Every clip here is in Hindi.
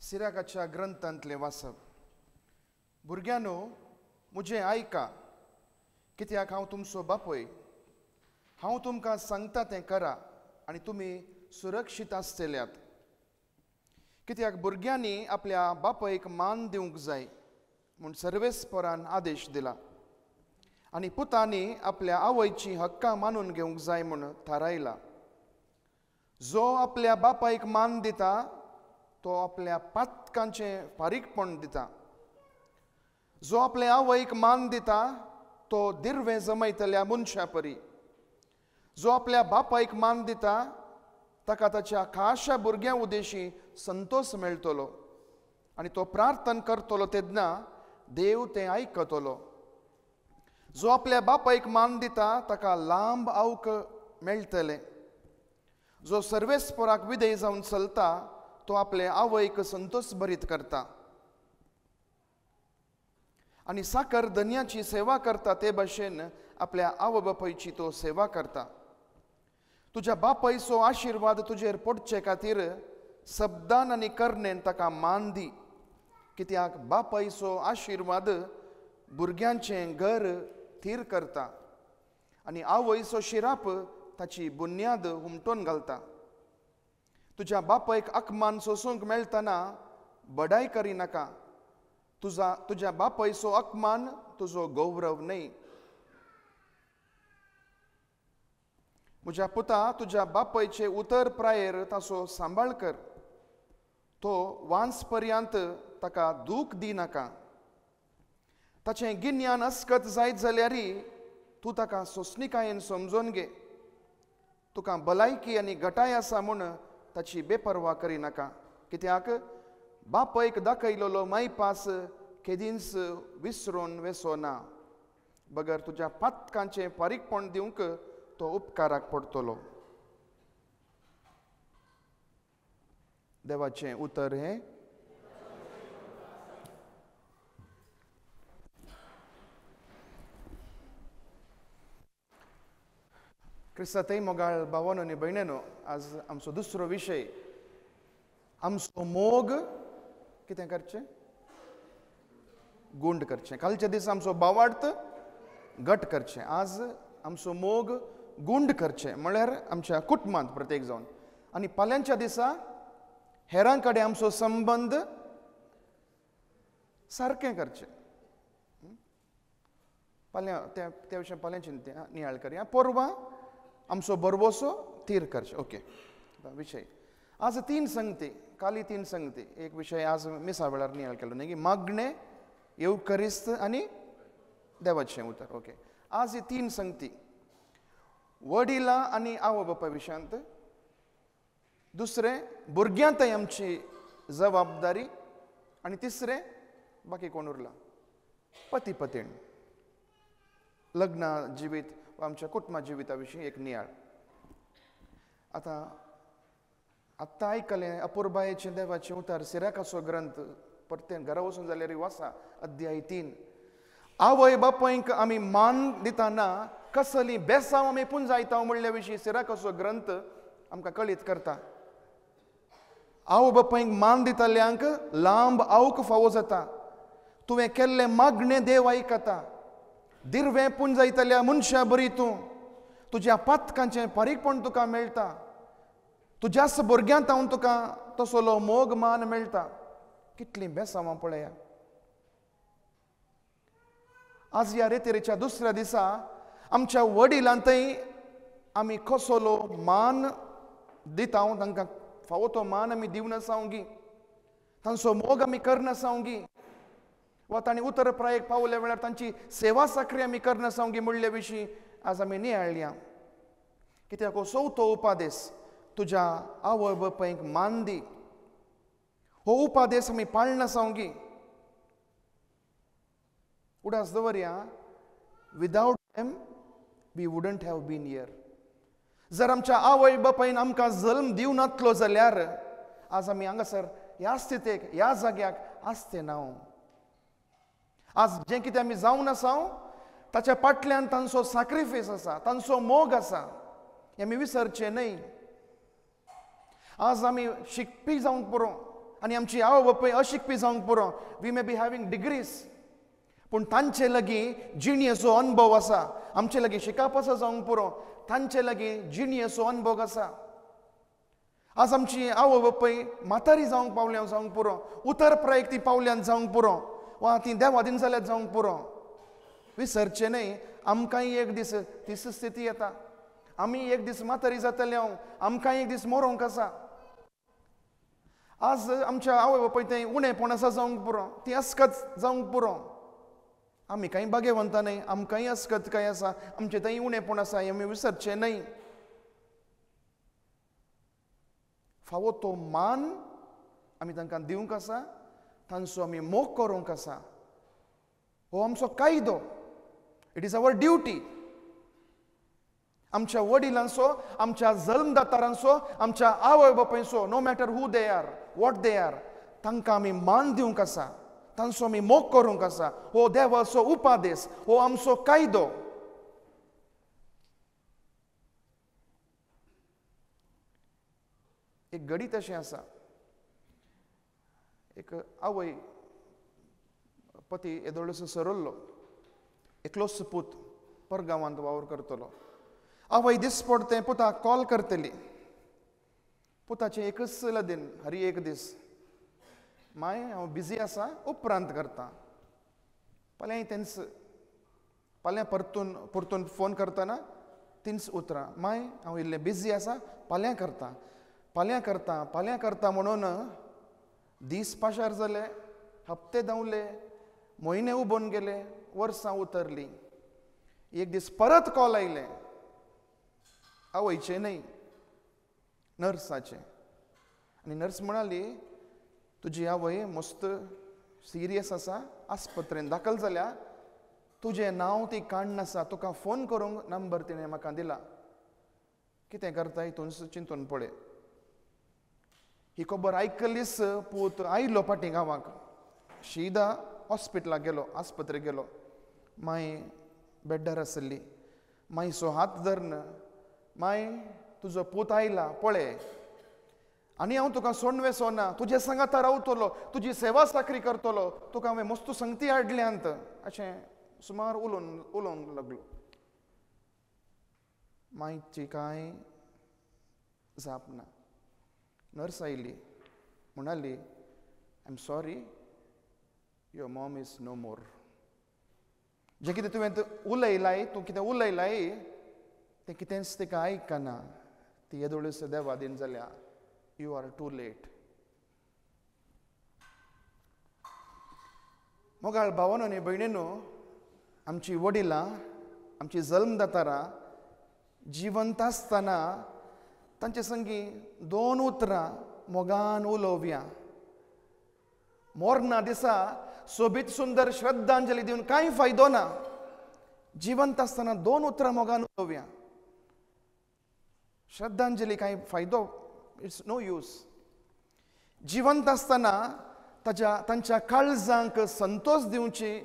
सिराकाच्या ग्रंथांतले वाचप. भुरग्यानो, मुझे आयका, कित्याक हांव तुमचो बापोय. हांव तुमकां सांगता तें करा आनी तुमी सुरक्षीत आसतल्यात. कित्याक भुरग्यांनी आपल्या बापयक मान दिवंक जाय म्हूण सर्वेस्परान आदेश दिला. आनी पुतांनी आपल्या आवयची हक्कां मानून घेवंक जाय म्हूण थारायला. जो आपल्या बापायक मान दिता तो आपल्या पातकांचें फारीकपण दिता. जो आपल्या आवयक मान दिता तो दिर्वे जमयतल्या मनशा परी. जो आपल्या बापायक मान दिता ताका ताच्या खाशा भुरग्यां उदेशी संतोष मेळटलो आनी तो प्रार्थना करतलो तेन्ना देव तें आयकतलो. जो आपल्या बापायक मान दिता ताका लांब आऊक मेळटलें. जो सर्वेस्पराक विधेय जावन चलता तो आपल्या आवयक संतोष भरीत करता. आनी साकर धन्याची सेवा करता ते भाशेन आपल्या आवय बापायची तो सेवा करता. तुज्या बापायचो आशिर्वाद तुजेर पडचे खातीर शब्दान आनी कर्णेन ताका मान दी. कित्याक बापायचो आशिर्वाद भुरग्यांचें घर थीर करता आनी आवयचो शिराप ताची बुन्याद हुमटोवन घालता. तुज्या बापायक अकमान सोसूंक मेळटना बडाय करिनाका. तुज्या बापायचो अकमान तुजो गौरव न्हय. म्हज्या पुता, तुज्या बापायचे उतर प्रायेर ताचो सांबाळ कर. तो वांस पर्यंत ताका दूख दिनाका. ताचें गिन्यान अस्कत जायत जाल्यारय तूं ताका सोंसणिकायेन समजोवन घे. तुका भलायकी आनी घटाय आसा म्हूण ताची बेपरवा करिनाका. कित्याक बापायक दाखयलेलो मायपास केदींच विसरून वेसो ना. बगर तुज्या पातकांचें फारीकपण दिवंक तो उपकाराक पडटलो. देवाचें उतर हें. क्रिस्तांतय मोगाळ भावांनो आनी भयणींनो, आज आमचो दुसरो विशय. आमचो मोग कितें करचें? गुंड करचें. कालच्या दिसा आमचो भावार्थ घट करचें. आज आमचो मोग गुंड करचें, म्हळ्यार आमच्या कुटुंबांत प्रत्येक जावन. आनी फाल्यांच्या दिसा हेरां कडेन आमचो संबंद सारकें करचें. फाल्यां त्या विशयान फाल्यांची नियाळ करया. परवां आमचो बरवोसो थीर करचें. ओके, विशय आज 3 संगती. काली 3 संगती. एक विशय आज मिसा वेळार नियाळ केलो न्ही, की मागणें, येवकरिस्त आनी देवाचें उतर. ओके, आज ही 3 संगती वडिलां आनी आवय बापा विशयांत. दुसरें भुरग्यांतय आमची जबाबदारी. आनी तिसरें बाकी कोण उरला? पती पत्नी. लग्न जिवीत वा आमच्या कुटुंबा जिविता विशीं एक नियाळ. आतां आयकलें अपुर्बायेचें देवाचें उतर, सिराकाचो ग्रंथ. परतें घरा वचून जाल्यार वाचा अध्याय 3. आवय बापायक आमी मान दितना कसली बेसांव आमी पुंजायता म्हणल्या विशीं सिराकाचो ग्रंथ आमकां कळीत करता. आवय बापायक मान दितल्यांक लांब आऊक फावो जाता. तुवें केल्लें मागणें देव आयकता. दिर्वें पुंजयतल्या मनशा बरी तूं. तुज्या पातकांचें फारीकपण तुका मेळटा. तुज्याच भुरग्यांत हांव तुका तसलो मोग मान मेळटा. कितलीं बेसांवां पळया. आज ह्या रेतेरेच्या दुसऱ्या दिसा आमच्या वडिलांतय आमी कसलो मान दिता. तांकां फावो तो मान आमी दिवन सावंगी. तांचो मोग आमी करना सावंगी. वा तांणी उतर प्रायेक पावल्या वेळार तांची सेवा साखरी आमी करना सावंगी म्हणल्या विशीं आज आमी नियाळया. कित्याक हो 4थो उपादेश, तुज्या आवय बापायक मान दी. हो उपादेश आमी पाळना सावंगी. उडास दवरया, without them we wouldn't have been here. जर आमच्या आवय बापायन आमकां जल्म दिवं नातलो जाल्यार आज आमी हांगासर ह्या स्थितीक, ह्या जाग्याक आसते ना. आज जें कितें आमी जावन आसा ताच्या फाटल्यान तांचो सॅक्रिफायस आसा, तांचो मोग आसा. हें आमी विसरचें न्हय. आज आमी शिकपी जावंक पुरो, आनी आमची आवय बापूय अशिकपी जावंक पुरो. We may be having degrees, पूण तांचे लागीं जिणेचो अनुभव आसा. आमचे लागीं शिकप आसा जावंक पुरो, तांचे लागीं जिणेचो अनुभव आसा. आज आमची आवय बापूय म्हातारी जावंक पावल्या जावंक पुरो, उतरप्रायेक ती पावल्यान जावंक पुरो, वा ती देवादीन जाल्यात जावंक पुरो. विसरचे न्हय, आमकांय एक दीस तीच स्थिती येता. आमी एक दीस म्हातारी जातले, आमकांय एक दीस मरोंक आसा. आज आमच्या आवय बापूय तें उणेपण आसा जावंक पुरो, ती अस्कत जावंक पुरो. आमी कांय भाग्यवंत न्हय, आमकांय अस्कत काय आसा, आमचें थंय उणेपण आसा, आमी विसरचे न्हय. फावो तो मान आमी तांकां दिवंक आसा, तांचो आमी मोग करूंक आसा. हो आमचो कायदो. It is our duty. आमच्या वडिलांचो, आमच्या जल्मदातारांचो, आमच्या आवय बापायचो, no matter who they are, what they are, तांकां आमी मान दिवंक आसा, तांचो आमी मोग करूंक आसा. हो देवाचो उपादेश, हो आमचो कायदो. एक गणीत अशें आसा. एक आवय पती येदोळसो सरल्लो, एकलोच पूत परगांवांत वावर करतलो. आवय दिसपडते पुताक कॉल करतली. पुताचें एकच लदीन, हरी एक दीस, माय हांव बिजी आसा, उपरांत करता. फाल्यां परतून फोन करतना तीच उतरां, माय हांव इल्लें बिजी आसा, फाल्यां करता, फाल्यां करता, फाल्यां करता म्हणून दीस पाशार जाले, हप्ते धांवले, म्हयने उबोन गेले, वर्सां उतरलीं. एक दीस परत कॉल आयले, आवयचें न्हय, नर्साचें. आनी नर्स म्हणाली, तुजी आवय मस्त सिरियस आसा, आस्पत्रेन दाखल जाल्या, तुजें नांव ती काण नासा, तुका फोन करूंक नंबर तिणें म्हाका दिला. कितें करता हितून चिंतून पळय. ही खबर आयकलीच पूत आयलो फाटीं गांवाक, शिदा हॉस्पिटलाक गेलो, आस्पत्रेक गेलो. माय बेड्डार आसली. मायचो हात धरन, माय तुजो पूत आयला पळय, आनी हांव तुका सोडवे सोना, तुजे सांगाता रावतलो, तुजी सेवा साकरी करतलो, तुका हांवें मस्त संगती हाडल्यांत, अशें सुमार उलोवंक लागलो. मायची कांय जाप ना. नर्स आयली, म्हणाली, I am sorry, your mom is no more. जें कितें तुवें उलयलाय, तूं कितें उलयलाय, तें कितेंच तिका आयकना. ती येदोळीस देवादीन जाल्या. You are too late. मोगाळ भावानो आनी भयणीनो, आमची वडिलां, आमची जल्मदातारां जिवंत आसतना तांचे संगी दोन उतरां मोगान उलोवया. मोरना दिसा सोबीत सुंदर श्रद्धांजली दिवन कांय फायदो ना. जिवंत आसतना दोन उतरां मोगान उलोवया. श्रद्धांजली कांय फायदो, इट्स नो यूज. जिवंत आसतना तांच्या काळजांक संतोष दिवची,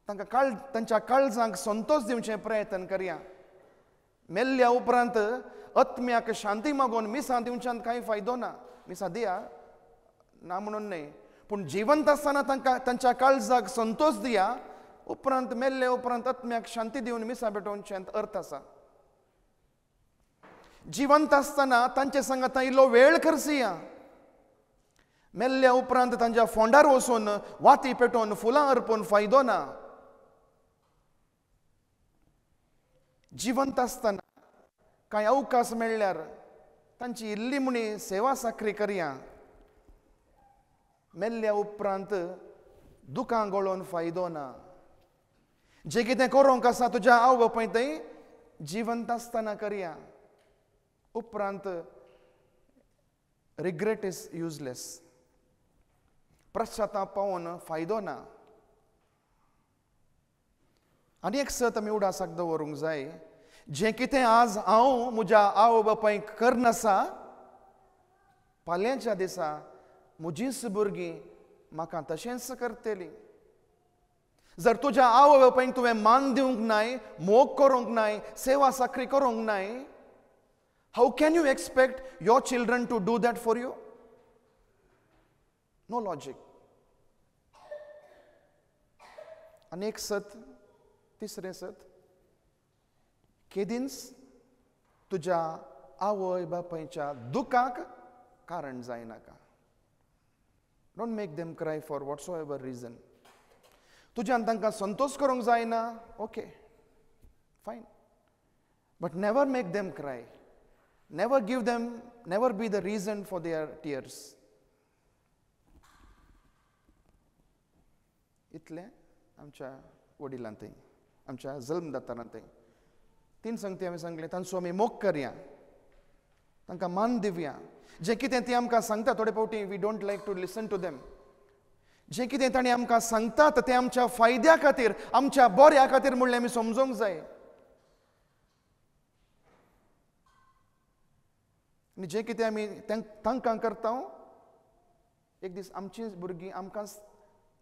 तांच्या काळजांक संतोष दिवचे प्रयत्न करया. मेल्ल्या उपरांत आत्म्याक शांती मागून मिसां दिवच्यान कांय फायदो ना. मिसां दिया ना म्हणून न्हय, पूण जिवंत आसतना तांच्या काळजाक संतोष दिया. उपरांत मेल्ले उपरांत आत्म्याक शांती दिवन मिसां भेटोवच्यांत अर्थ आसा. जिवंत आसतना तांचे सांगात इल्लो वेळ खर्चिया. मेल्ल्या उपरांत तांच्या फोंडार वचून वाती पेटोवन फुलां अर्पून फायदो ना. जिवंत आसतना कांय अवकाश मेळ्ळ्यार तांची इल्ली मुणी सेवा साकरी करया. मेल्ल्या उपरांत दुखां गळोवन फायदो ना. जें कितें करूंक आसा तुज्या आवय बापाय थंय जिवंत आसतना करया. उपरांत रिग्रेट इज युजलेस. पश्चाताप पावून फायदो ना. आनी एक सत आमी उडासाक दवरूंक जाय. जें कितें आज हांव म्हज्या आवय बापायक करनासा, फाल्यांच्या दिसा म्हजींच भुरगीं म्हाका तशेंच करतलीं. जर तुज्या आवय बापायक तुवें मान दिवंक नाय, मोग करूंक नाय, सेवा साकरी करूंक नाय, how can you expect your children to do that for you? No logic. आनी एक सत, तिसरें सत, केदींच तुज्या आवय बापायच्या दुखाक कारण जायनाका. Don't make them cry for whatsoever reason. तुज्यान तांकां संतोश करूंक जायना, okay, fine, but never make them cry. Never give them, never be the reason for their tears. इतलें आमच्या वडिलां थंय, आमच्या जल्मदातारां थंय. 3 संगती हांवें सांगले, तांचो आमी मोग करया, तांकां मान दिवया. जें कितें ती आमकां सांगता, थोडे फावटी we don't like to listen to them. जें कितें ताणीं आमकां सांगतात तें आमच्या फायद्या खातीर, आमच्या बऱ्या खातीर म्हणलें आमी समजूंक जाय. आनी जें कितें आमी तांकां करता, एक दीस आमचीं भुरगीं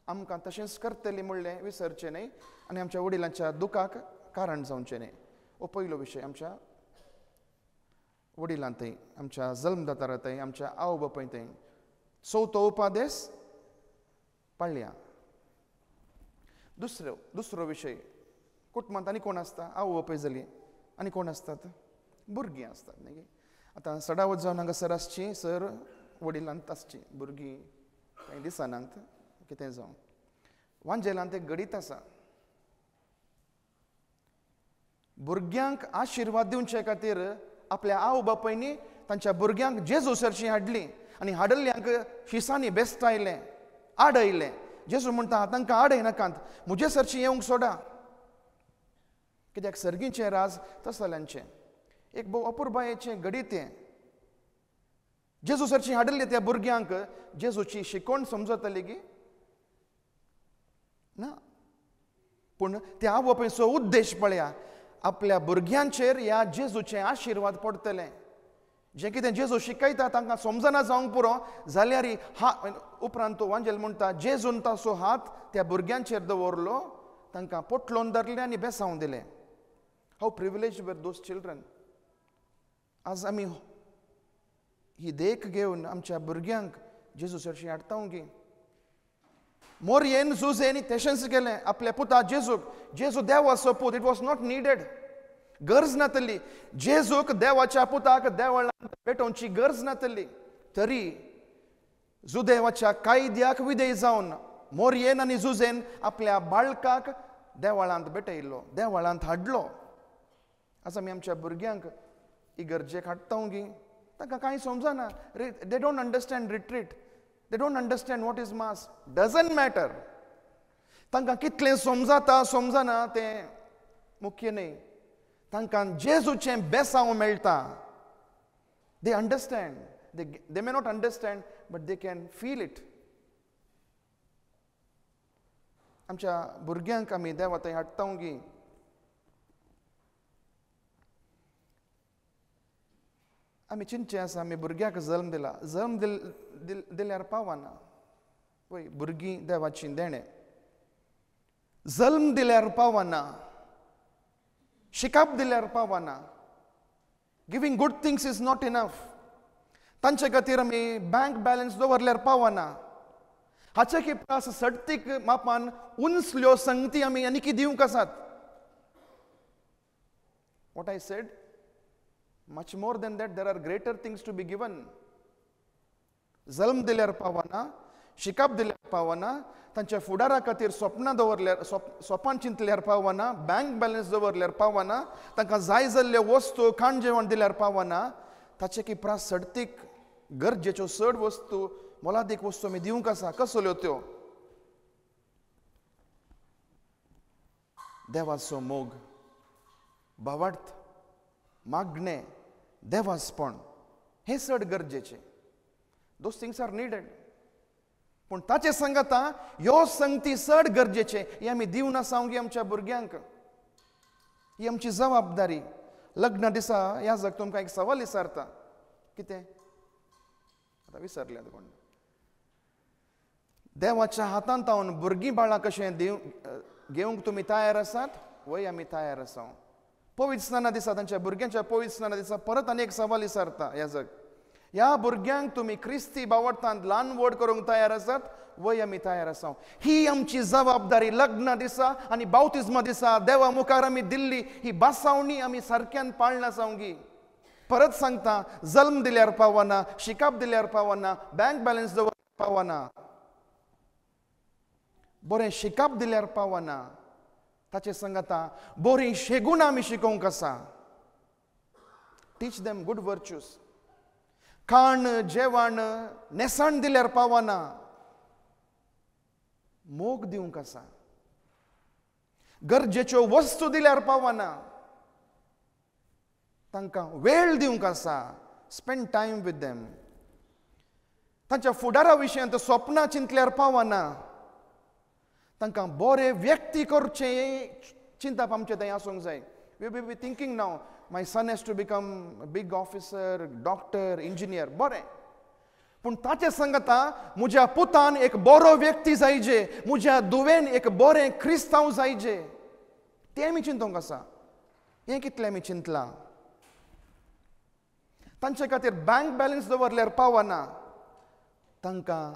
आमकां तशेंच करतलीं म्हणलें विसरचें न्हय, आनी आमच्या वडिलांच्या दुखाक कारण जावचें न्हय. हो पयलो विशय. आमच्या वडिलां थंय, आमच्या जल्मदातारां थंय, आमच्या आवय बापाय थंय चवथो उपादेश पाळया. दुसरो विशय, कुटुंबांत आनी कोण आसता? आवय बापाय जाली, आनी कोण आसतात? भुरगीं आसतात न्ही. आतां सडावत जावन हांगासर आसची, सर वडिलांत आसची, भुरगीं कांय दिसानांत कितें जावं. वांजेलांत एक गडीत आसा. भुरग्यांक आशिर्वाद दिवचे खातीर आपल्या आवय बापायनी तांच्या भुरग्यांक जेजू सरशीं हाडली, आनी हाडल्ल्यांक शिसांनी बेस्तायलें, आडयलें. जेजू म्हणटा तांकां आडयनाकांत, म्हजे सरशीं येवंक सोडा. कित्याक सर्गीचें राज तसल्यांचें. एक भोव अपुरबायेचें गडीत हें. जेजू सरशीं हाडल्लें त्या भुरग्यांक जेजूची शिकोवण समजतली गी ना. पूण त्या आवय बापायचो उद्देश पळया, आपल्या भुरग्यांचेर ह्या जेजूचें आशिर्वाद पडटलें. जें कितें जेजू शिकयता तांकां समजना जावंक पुरो जाल्यार उपरांत तो वांजेल म्हणटा जेजून ताचो हात त्या भुरग्यांचेर दवरलो, तांकां पोटलोवन धरलें आनी बेसांव दिलें. हाव प्रिविलेज वर दोज चिल्ड्रन. आज आमी ही देख घेवन आमच्या भुरग्यांक जेजू सरशीं हाडटा गी. मोरयेन जुजेन तशेंच केलें आपल्या पुता जेजूक. जेजू देवाचो पूत, इट वॉज नॉट निडेड, गरज नातली. जेजूक देवाच्या पुताक देवळांत भेटोवची गरज नातली. तरी जुदेवाच्या कायद्याक विधेय जावन मोरयेन आनी जुजेन आपल्या बाळकाक देवळांत भेटयलो, देवळांत हाडलो. आज आमी आमच्या भुरग्यांक इगर्जेक हाडटा गी, तांकां कांय समजना. They don't understand retreat, they don't understand what is mass. Doesn't matter. तांकां कितलें समजता समजना तें मुख्य न्हय. तांकां जेजूचें बेसांव मेळटा. They understand, they may not understand but they can feel it. आमच्या भुरग्यांक आमी देवा थंय हाडटा गी. आमी चिंतचे आसा, आमी भुरग्याक जल्म दिला, जल्म दिल्यार पावना. पळय, भुरगीं देवाचीं देणें. जल्म दिल्यार पावना, शिकप दिल्यार पावना. Giving good things is not enough. तांचे खातीर आमी बँक बॅलन्स दवरल्यार पावना. हाचे किप्रास सडतीक मापान उंचल्यो संगती आमी आनी दिवंक आसात. What I said, much more than that, there are greater things to be given. जल्म दिल्यार पावना, शिकप दिल्यार पावना, तांच्या फुडारा खातीर स्वप्नां दवरल्यार स्वपान चिंतल्यार पावना, बँक बॅलन्स दवरल्यार पावना, तांकां जाय जाल्ल्यो वस्तू खाण जेवण दिल्यार पावना. ताचे की प्रास सडतीक गरजेच्यो चड वस्तू, मोलादीक वस्तू आमी दिवंक आसा. कसल्यो त्यो? देवाचो मोग, भावार्थ, मागणें, देवासपण, हें चड गरजेचें. Those things are needed. पूण ताचे सांगता ह्यो संगती चड गरजेचे. हे आमी दिवन आसा गी आमच्या भुरग्यांक. ही आमची जबाबदारी. लग्ना दिसा याजक तुमकां एक सवाल विचारता. कितें? आतां विसरलें कोण. देवाच्या हातांत हांवन भुरगीं बाळां कशें घेवंक तुमी तयार आसात? वय, आमी तयार आसा. पवित्र स्नाना दिसा, तांच्या भुरग्यांच्या पवित्र स्नाना दिसा परत आनी एक सवाल विचारता याजक. ह्या भुरग्यांक तुम्ही क्रिस्ती बावटांत ल्हान व्हड करूंक तयार आसात, वय आमी तयार आसा. ही आमची जबाबदारी. लग्ना दिसा आनी बावतिजमा दिसा देवा मुखार आमी दिल्ली ही बासावणी आमी सारक्यान पाळना सावंगी. परत सांगता, जल्म दिल्यार पावना, शिकाप दिल्यार पावना, बँक बॅलन्स दवरल्यार पावना, बरें शिकाप दिल्यार पावना. ताचे सांगता बरी शेगूण आमी शिकोवंक आसा. Teach them good virtues. खाण जेवण नेसाण दिल्यार पावना, मोग दिवंक आसा. गरजेच्यो वस्तू दिल्यार पावना, तांकां वेळ दिवंक आसा. Spend time with them. तांच्या फुडारा विशयांत स्वप्नां चिंतल्यार पावना, तांकां बरे व्यक्ती करचे चिंतप आमचें थंय आसूंक जाय. We be thinking now my son has to become big officer, doctor, engineer. बरें, पूण ताचे सांगता म्हज्या पुतान एक बरो व्यक्ती जायचे, म्हज्या धुवेन एक बरें क्रिस्तांव जायचे. तें आमी चिंतूंक आसा. हें कितलें आमी चिंतलां. तांचे खातीर बँक बॅलन्स दवरल्यार पावना, तांकां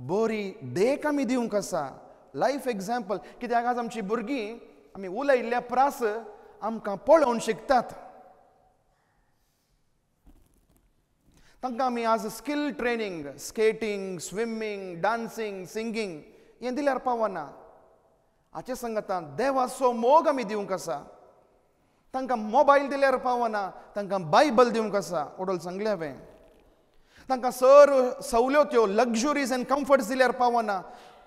बरी देख आमी दिवंक आसा. Life example. कित्याक आज आमची भुरगीं आमी उलयल्ल्या प्रास आमकां पळोवन शिकतात. तांकां आमी आज skill training, skating, swimming, dancing, singing हें दिल्यार पावना. हाचे सांगता देवाचो मोग आमी दिवंक आसा. तांकां मोबायल दिल्यार पावना, तांकां बायबल दिवंक आसा. ओडोल सांगलें हांवें. तांकां सवलत्यो लग्जरीज एंड कम्फर्ट्स दिल्यार पावना,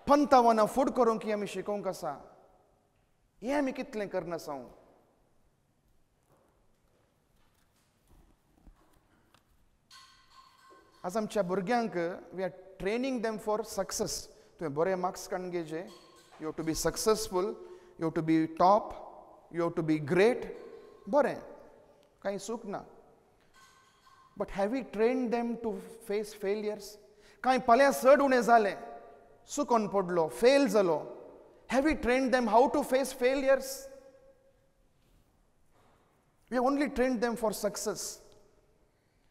पंतावना फूड करूंक ही आमी शिकोवंक आसा. हें आमी कितलें करना साव. आज आमच्या भुरग्यांक we are training them for success. तुवें बरे मार्क्स काडून घेवचे. You have to be successful, you have to be top, you have to be great. बरें, कांय चूक ना. But have we trained them to face failures. कांय फाल्यां चड उणें जालें, चुकोन पडलो, फेल जालो. Have we trained them how to face failures. We only trained them for success.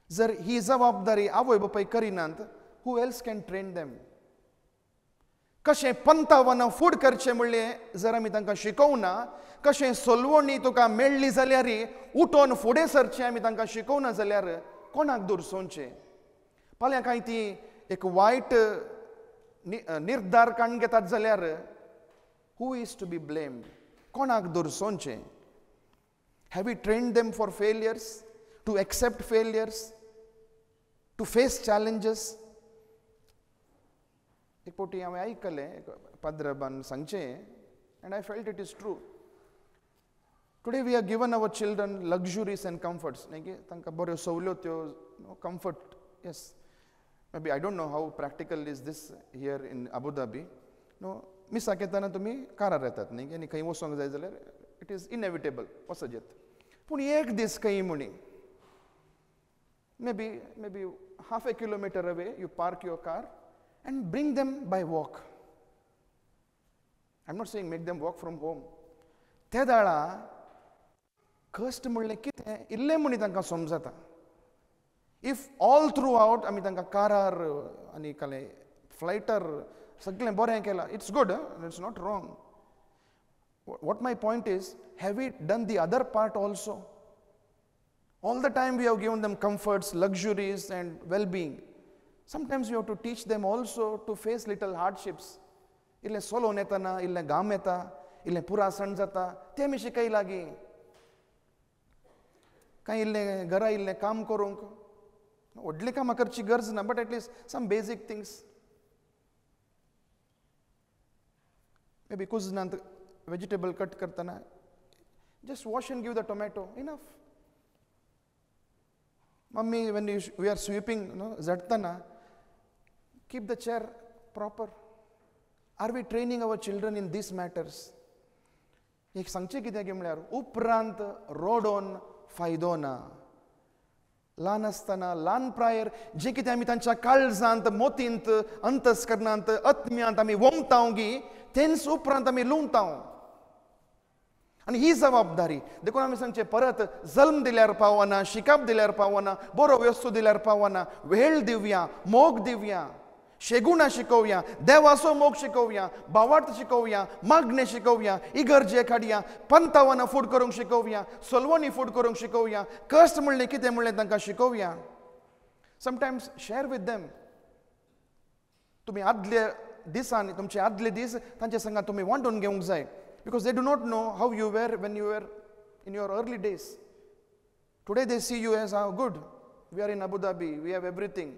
जर ही जबाबदारी आवय बापाय करिनात, हू एल्स कॅन ट्रेन देम. कशें पंतावना फूड करचें म्हणलें जर आमी तांकां शिकोवना, कशें सोलवणी तुका मेळ्ळी जाल्यार उठोन फुडें सरचें आमी तांकां शिकोवना जाल्यार कोणाक दुरसोवचें. फाल्यां कांय ती एक वायट निर्धार काडून घेतात जाल्यार who is to be blamed. कोणाक दुरसोवचें. Have you trained them for failures, to accept failures, to face challenges. एक फावटी हांवें आयकलें पाद्रबान सांगचें, and I felt it is true. Today we are given our children luxuries and comforts. न्ही की तांकां बऱ्यो सवलत्यो, comfort. Yes, maybe I don't know how practical is this here in Abu Dhabi. No, मिसाक येताना तुमी कारार येतात न्ही, आनी खंय वचोंक जाय जाल्यार इट इज इनएविटेबल वचत येत. पूण एक दीस खंय म्हणी maybe half a kilometer away you park your car and bring them by walk. I'm not saying make them walk from home. त्या दाळा कश्ट म्हणलें कितें इल्लें म्हणी तांकां समजता. इफ ऑल थ्रू आवट आमी तांकां कारार आनी काले फ्लायटार सगळें बरें केलां, it's good, it's not wrong. What my point is, have we done the other part also? All the time we have given them comforts, luxuries and well-being. Sometimes you have to teach them also to face little hardships. इल्लें सोलोन येताना, इल्लें घाम येता, इल्लें पुरासण जाता, तें आमी शिकय लागी. कांय इल्लें घरा इल्लें काम करूंक, व्हडलीं कामां करची गरज ना, but at least some basic things. Maybe कुजनांत वेजिटेबल कट करतना just wash and give the tomato, enough. Mummy, when we are sweeping, Zartana, keep the chair proper. Are we training our children in these matters? एक सांगचें कितें म्हळ्यार उपरांत रोडोन फायदो ना. ल्हान आसतना ल्हान प्रायर जें कितें आमी तांच्या काळजांत, मोतींत, अंतस्करणांत, आत्म्यांत आमी वमतांव गी, तेंच उपरांत आमी लुंवतांव. आनी ही जबाबदारी देखून आमी सांगचे परत जल्म दिल्यार पावना, शिकप दिल्यार पावना, बरो वस्तू दिल्यार पावना, वेळ दिवया, मोग दिवया, शेगुणा शिकोवया, देवाचो मोग शिकोवया, भावार्थ शिकोवया, मागणे शिकोवया, इगर्जे काडया, पंतावना फूड करूंक शिकोवया, सोलवणी फूड करूंक शिकोवया, कश्ट म्हणलें कितें म्हणलें तांकां शिकोवया. Sometimes share with them. तुम्ही आदले दिसांनी तुमचे आदले दीस तांचे संगात तुम्ही वांटून घेवंक जाय, because they do not know how you were when you were in your early days. Today they see you as how good, we are in Abu Dhabi, we have everything.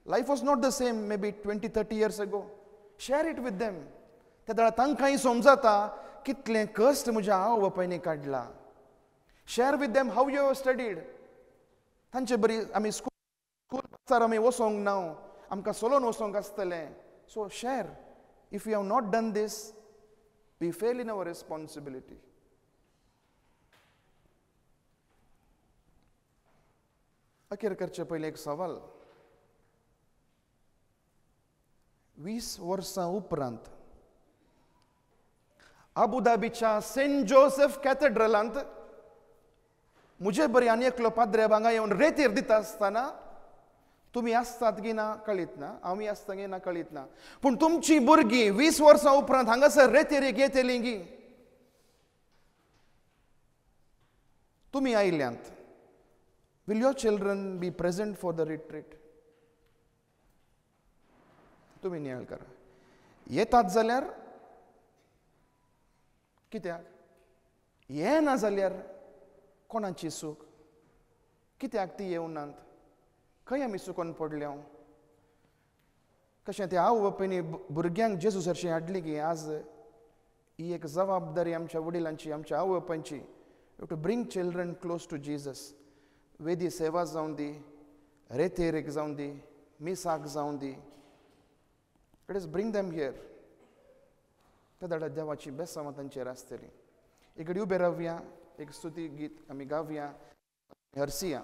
Life was not the same maybe 20-30 years ago. Share it with them. त्या वेळार तांकांय समजता कितलें कश्ट म्हज्या आवय बापायनी काडला. Share with them how you have studied. तांचे बरी आमी स्कूल आमी वचोंक ना, आमकां सोलोन वचोंक आसतलें. So share. If you have not done this, we fail in our responsibility. अखेर करचे पयलीं एक सवाल. 20 वर्सां उपरांत अबू धाबीच्या सेंट जोसेफ कॅथेड्रलांत मुझे बरी आनी एकलो पाद्रे हांगा येवन रेतीर दिता आसतना तुमी आसतात की ना कळीत ना, आमी आसता की ना कळीत ना, पूण तुमची भुरगीं 20 वर्सां उपरांत हांगासर रेतीरेक येतलीं गी. तुमी आयल्यांत. Will your children be present for the retreat? तुम्ही नियाळ करा. येतात जाल्यार कित्याक? ये ना जाल्यार कोणाची चूक? कित्याक ती येवनात? खंय आमी चुकोन पडल्या? कशें तें हांव बापायनी भुरग्यांक जेजू सरशी हाडली की आज ही एक जबाबदारी आमच्या वडिलांची, आमच्या आवय बापायची. To bring children close to Jesus. वेदी सेवा जावं दी, रेतेरेक जावं दी, मिसाक जावं दी. Let us bring them here. त्या धाडा देवाची बेसांवां तांचेर आसतली. एक घडी उबे रावया, एक स्तुती गीत आमी गावया, हरसिया.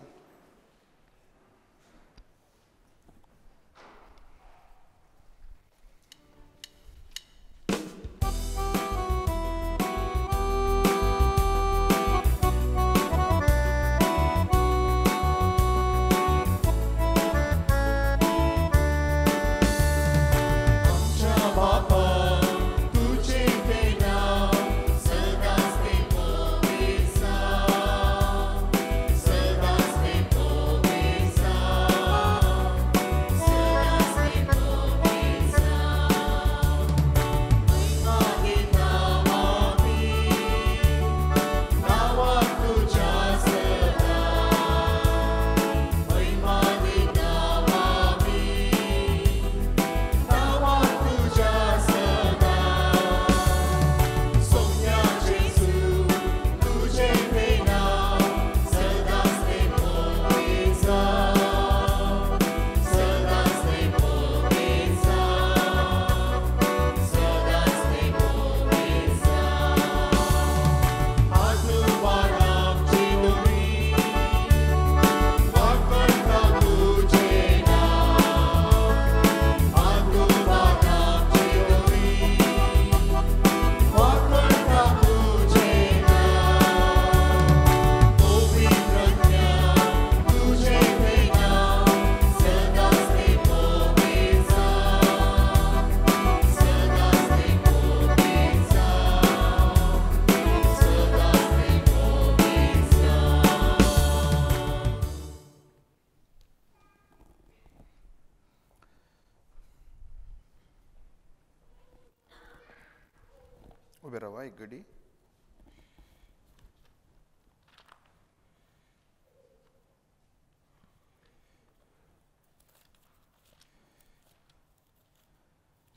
उबे रावा एक घडी.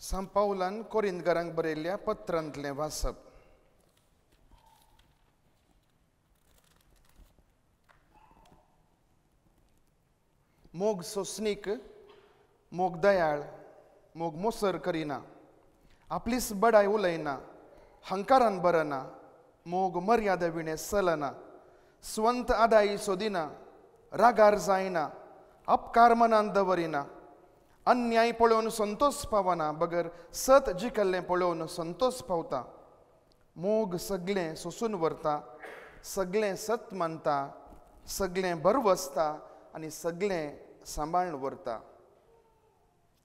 सांत पावलान कोरिंथकारांक बरयल्ल्या पत्रांतलें वाचप. मोग सोंसणीक, मोग दयाळ, मोग मोसर करिना, आपलीच बडाय उलयना, हंकारान बरना, मोग मर्यादा विणे चलना, स्वंत आदायी सोदिना, रागार जायना, अपकार मनान दवरिना, अन्याय पळोवन संतोष पावना, बगर सत जिकल्लें पळोवन संतोष पावता, मोग सगळें सोसून व्हरता, सगळें सत मानता, सगळें बरें वचता आनी सगळें सांबाळून व्हरता.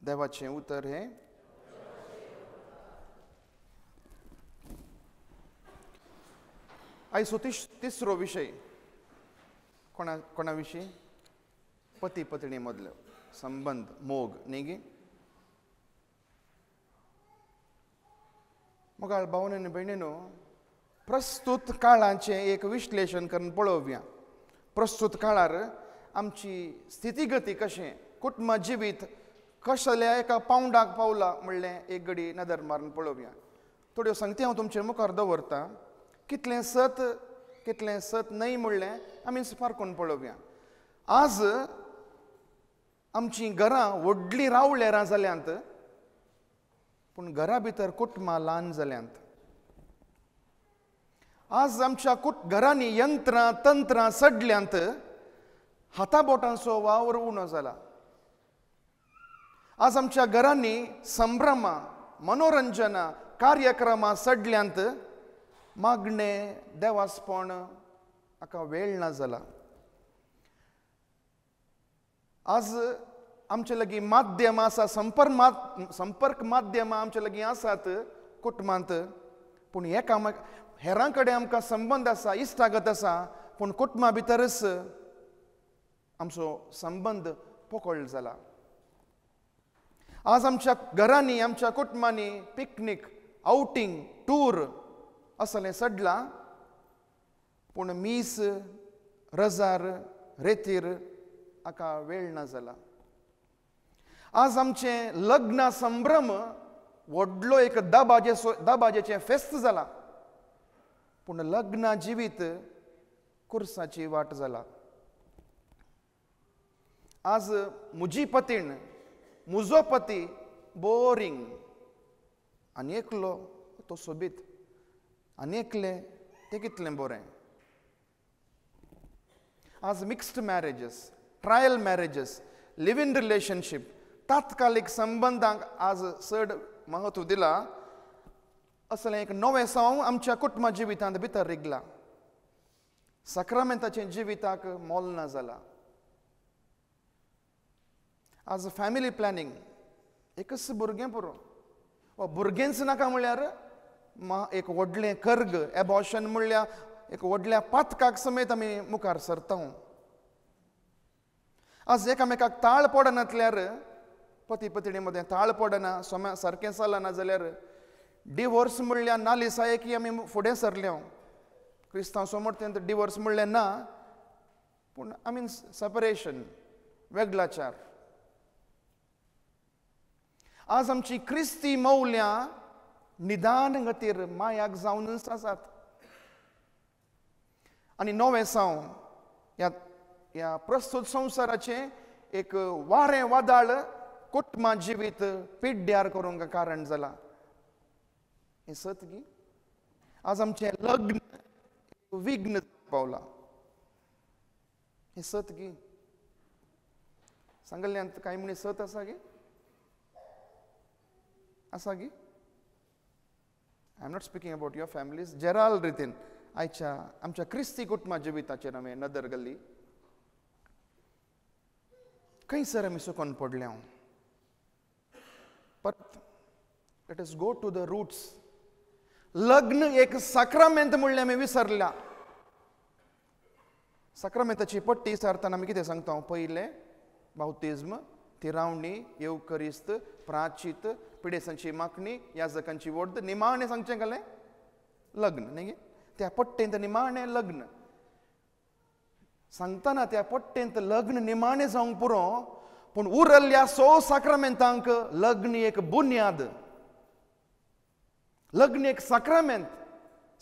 देवाचें उतर हें. आयचो तिसरो विशय कोणा विशीं? पती पत्नी मदलो संबंद, मोग न्ही गे. मोगाळ भावन आनी भयणीनो, प्रस्तुत काळाचें एक विश्लेशण करून पळोवया. प्रस्तुत काळार आमची स्थितीगती कशें, कुटुंब जिवीत कसल्या एका पावंडाक पावला म्हणलें एक घडी नदर मारून पळोवया. थोड्यो संगती हांव तुमचे मुखार दवरतां. कितलें सत न्हय म्हणलें आमी पारखून पळोवया. आज आमचीं घरां व्हडलीं रावल्यार जाल्यांत, पूण घरा भितर कुटुंबां ल्हान जाल्यांत. आज आमच्या घरांनी यंत्रां तंत्रां सडल्यांत, हाताबोटांचो वावर उणो जाला. आज आमच्या घरांनी संभ्रमां, मनोरंजनां, कार्यक्रमां सडल्यांत, मागणें देवासपण हाका वेळ ना जाला. आज आमचे लागीं माध्यमां आसा, संपर्क माध्यमां आमचे लागीं आसात कुटुंबांत, पूण हेरां कडेन आमकां संबंद आसा, इश्टागत आसा, पूण कुटुंबां भितरच आमचो संबंद पोकळ जाला. आज आमच्या घरांनी, आमच्या कुटुंबांनी पिकनीक, आउटिंग, टूर असलें सडलां, पूण मीस, रजार, रेतीर हाका वेळ ना जाला. आज आमचें लग्न संभ्रम व्हडलो एक दाबाजेचें फेस्त जाला, पूण लग्न जिवीत कुर्साची वाट जाला. आज म्हजी पतीण, म्हजो पती बोरींग, आनी एकलो तो सोबीत, आनी एकलें तें कितलें बरें. आज mixed marriages, trial marriages, live in relationship, तात्कालीक संबंदांक आज चड महत्व दिलां. असलें एक नवें सांव आमच्या कुटुंबा जिवितांत भितर रिगलां. सक्रामेंताचें जिविताक मोल ना जालां. आज फॅमिली प्लॅनिंग, एकच भुरगें पुरो, वा भुरगेंच नाका म्हळ्यार एक व्हडलें कर्ग, एबॉर्शन म्हणल्यार एक व्हडल्या पातकाक समेत आमी मुखार सरता. आज एकामेकाक ताळ पडनातल्यार, पती पत्नी मदें ताळ पडना, सारकें चलना जाल्यार डिवोर्स म्हणल्यार नालिसायेकी आमी फुडें सरल्या. क्रिस्तांव समर्थेंत डिवोर्स म्हणलें ना, पूण आमी सेपरेशन, वेगळाचार. आज आमची क्रिस्ती मौल्यां निदान खातीर मायाक जावनच आसात. आनी नवें सांव ह्या प्रस्तुत संवसाराचें एक वारें वादळ कुटुंबा जिवीत पिड्ड्यार करूंक कारण जालां. हें सत गी. आज आमचें लग्न विघ्न पावलां. हें सत गी. सांगल्ल्यांत कांय मनीस सत आसा गे? आसा गी? I am not speaking about your families. जेराल रितीन आयच्या आमच्या क्रिस्ती कुटुंबा जिविताचेर हांवें नदर घाल्ली. खंयसर आमी सुकोन पडल्या. परत let us go to the roots. लग्न एक साक्रामेंत म्हणलें आमी विसरल्या. साक्रामेंताची पट्टी सारतना आमी कितें सांगता? पयलें बावतिज्म, तिरावणी, येवकरिस्त, प्राचित, पिडेसांची मागणी, याजकांची वोर्द, निमाणें सांगचें जालें लग्न न्ही. त्या पट्टेंत निमाणें लग्न सांगतना त्या पट्टेंत लग्न निमाणें जावंक पुरो, पूण उरल्ल्या साक्रामेंतांक लग्न एक बुन्याद. लग्न एक साक्रामेंत,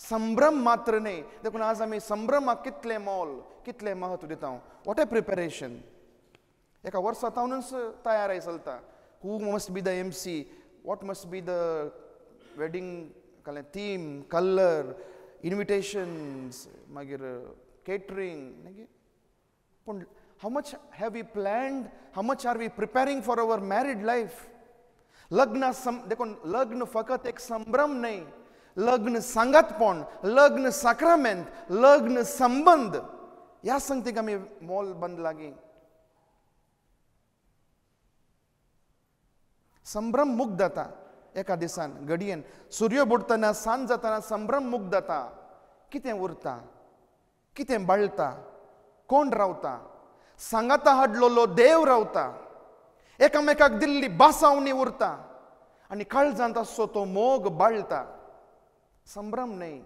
संभ्रम मात्र न्ही. देखून आज आमी संभ्रमाक कितलें मोल, कितलें महत्व दिता. What a preparation. एका वर्सांतावनूच तयाराय चलता. Who must be the MC, what must be the wedding theme, colour, invitations, मागीर केटरिंग. पूण how much have we planned, how much are we preparing for our married life. लग्न देखून लग्न फकत एक संभ्रम न्ही, लग्न सांगातपण, लग्न साक्रामेंत, लग्न संबंध ह्या संगतीक आमी मोल बंद लागी. संभ्रम मुक्त जाता एका दिसान घडयेन. सूर्य बुडतना सांज जातना संभ्रम मुक्त जाता. कितें उरता, कितें बाळटा, कोण रावता, सांगाता हाडलोलो देव रावता. एकामेकाक दिल्ली बासावणी उरता आनी काळजांत आसचो तो मोग बाळटा. संभ्रम न्हय.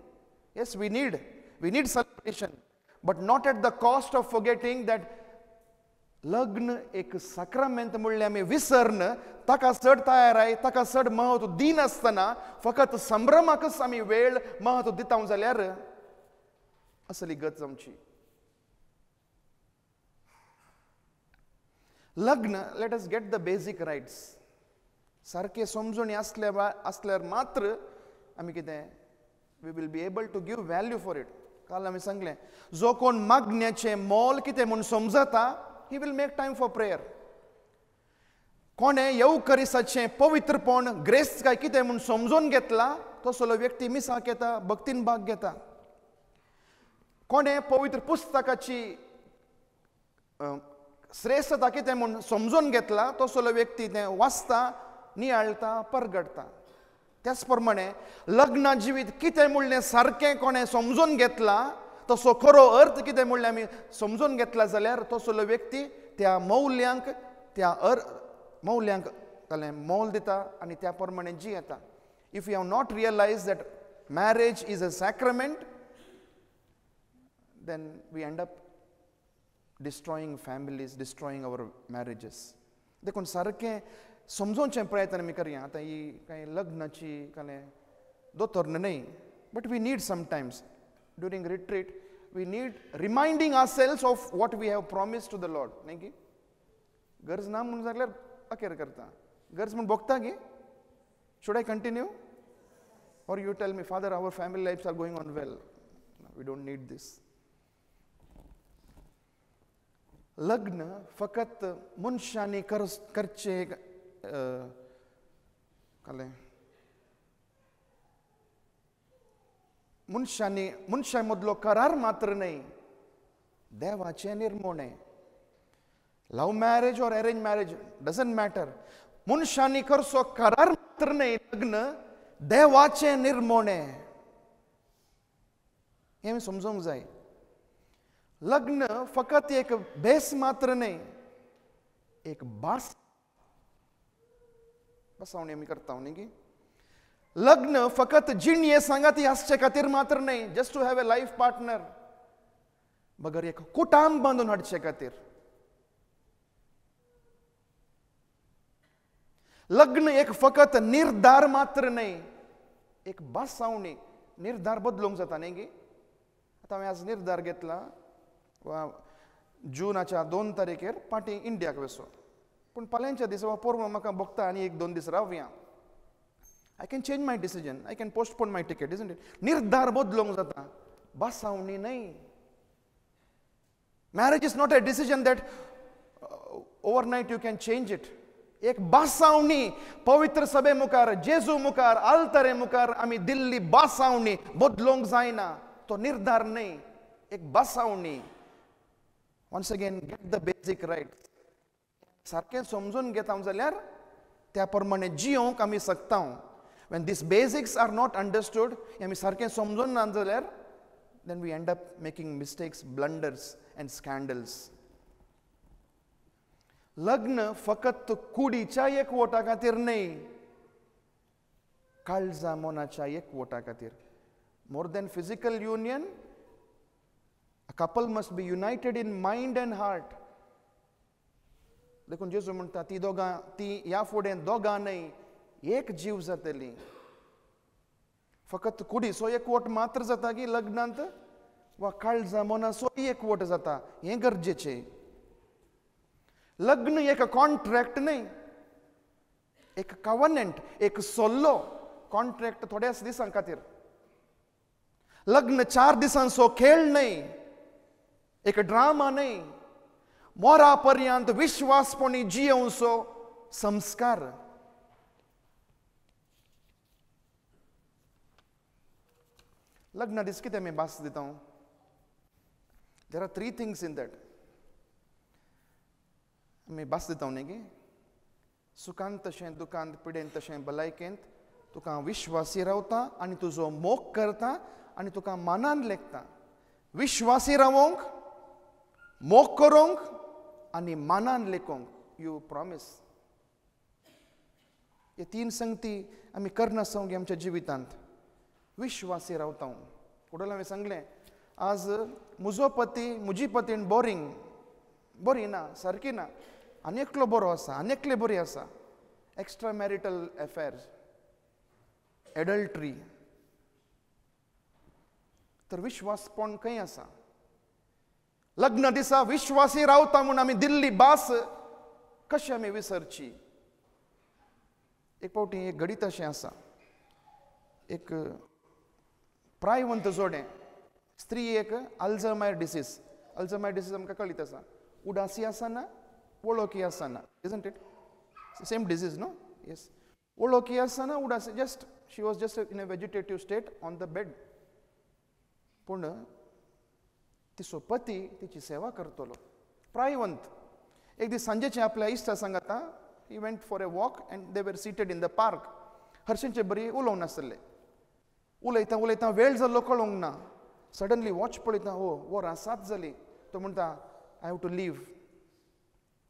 Yes, we need celebration, but not at the cost of forgetting that लग्न एक साक्रामेंत म्हणलें आमी विसरन ताका चड तयाराय, ताका चड महत्व दिनासतना फकत संभ्रमाकच आमी वेळ महत्व दिता जाल्यार असली गत जमची. लग्न, let us get the basic rights. सारखे समजुणी असल्यार मात्र आमी कितें we will be able to give value for it. काल आमी सांगलें, जो कोण मागण्याचें मोल कितें म्हूण समजता, he will make time for prayer. कोणें येवकरिसाचें पवित्रपण, ग्रेस काय कितें म्हूण समजून घेतला, तसलो व्यक्ती मिसाक येता, भक्तीन भाग घेता. कोणें पवित्र पुस्तकाची श्रेष्ठता कितें म्हूण समजून घेतला, तसलो व्यक्ती तें वाचता, नियाळटा, परगडटा. त्याच प्रमाणे लग्ना जिवीत कितें म्हणलें सारकें कोणें समजून घेतला, तसो खरो अर्थ कितें म्हणलें आमी समजून घेतला जाल्यार तसलो व्यक्ती त्या मौल्यांक मोल दिता आनी त्या प्रमाणे जियेता. If you have not realise that marriage is a sacrament, then we end up destroying families, destroying our marriages. देखून सारकें समजोवचें प्रयत्न आमी करया. आतां ही कांय लग्नाची कांय दोतोर न्हय, but we need sometimes during retreat we need reminding ourselves of what we have promised to the Lord. न्ही की गरज ना म्हणून जाल्यार अखेर करता, गरज म्हूण भोगता गी. Should I continue or you tell me, father, our family lives are going on well, we don't need this. लग्न फकत मनशांनी करचे मनशां मदलो करार मात्र न्हय, देवाचें निर्मोणे. Love marriage or arrange marriage doesn't matter. मनशांनी करचो करार मात्र न्हय लग्न, देवाचें निर्मोणे. हें आमी समजूंक जाय. लग्न फकत एक भेस मात्र न्हय, एक बसावणी आमी करता न्ही की. लग्न फकत जिणये सांगाती आसचे खातीर मात्र न्हय, just to have a life partner, बगर एक कुटांब बांदून हाडचे खातीर. लग्न एक फकत निर्धार मात्र न्हय, एक बसावणी. निर्धार बदलूंक जाता न्ही की. आतां हांवें आज निर्धार घेतला वा जूनाच्या 2 तारखेर पाटी इंडियाक वचो, पूण फाल्यांच्या दिसा वा परवां म्हाका भोगता आनी 1-2 दीस रावया. I can change my decision, I can postpone my ticket, isn't it. निर्धार बदलूंक जाता, बसावणी न्हय. Marriage is not a decision that overnight you can change it. एक बसावणी पवित्र सभे मुखार, जेजू मुखार, आल्तरे मुखार आमी दिल्ली बसावणी बदलूंक जायना. तो निर्धार न्हय, एक बसावणी. once again get the basic rights. सारकें समजून घेता जाल्यार त्या प्रमाणे जियोंक आमी शकता. when these basics are not understood, आमी सारकें समजून ना जाल्यार then we end up making mistakes, blunders and scandals. लग्न फकत कुडीच्या एकवटा खातीर न्हय, काळजा मोनाच्या एकवटा खातीर. more than physical union, a couple must be united in mind and heart. देखून जेजू म्हणटा ती ह्या फुडें दोगां न्हय, एक जीव जातली. फकत कुडीचो एकवट मात्र जाता की लग्नांत, वा काळजा मोनाचो एकवट जाता, हें गरजेचें. लग्न एक कॉन्ट्रॅक्ट न्हय, एक कवनेंट, एक सल्लो. कॉन्ट्रॅक्ट थोड्याच दिसां खातीर. लग्न 4 दिसांचो खेळ न्हय, एक ड्रामा न्हय, मोरा पर्यंत विश्वासपणी जियोवचो संस्कार. लग्न दीस कितें आमी भास दिता there are 3 things in that आमी भास दिता न्ही गे सुखांत तशें दुखांत पिडेंत तशें भलायकेंत तुका विश्वासी रावता आनी तुजो मोग करता आनी तुका मनान लेखता विश्वासी रावोंक मोग करूंक आनी मनान लेखोंक यू प्रॉमिस हे 3 संगती आमी करनासोंक आमच्या जिवितांत विश्वासी रावता फुडें हांवें सांगलें आज म्हजो पती म्हजी पतीन बरी ना सारकी ना आनी एकलो बरो आसा आनी एकले बरी आसा एक्स्ट्रा मॅरिटल अफेर्स एडल्ट्री तर विश्वासपण खंय आसा लग्न दिसा विश्वासी रावता म्हूण आमी दिल्ली भास कशी आमी विसरची एक फावटी एक गणित अशें आसा एक प्रायवंत जोडें स्त्री एक अल्झायमर डिसीज आमकां कळीत आसा उदासी आसना वळखी आसना isn't it same disease no yes वळखी आसना उदासी just she was just in a vegetative state on the bed पूण तिचो पती तिची सेवा करतलो प्रायवंत एक दीस सांजेचें आपल्या इश्टा सांगाता he went for a walk and they were seated in the park हरशींचे बरी उलोवंक नासले उलयता वेळ जाल्लो कळोंक ना सडनली वॉच पळयता वरां 7 जाली तो म्हणटा आय हॅव टू लीव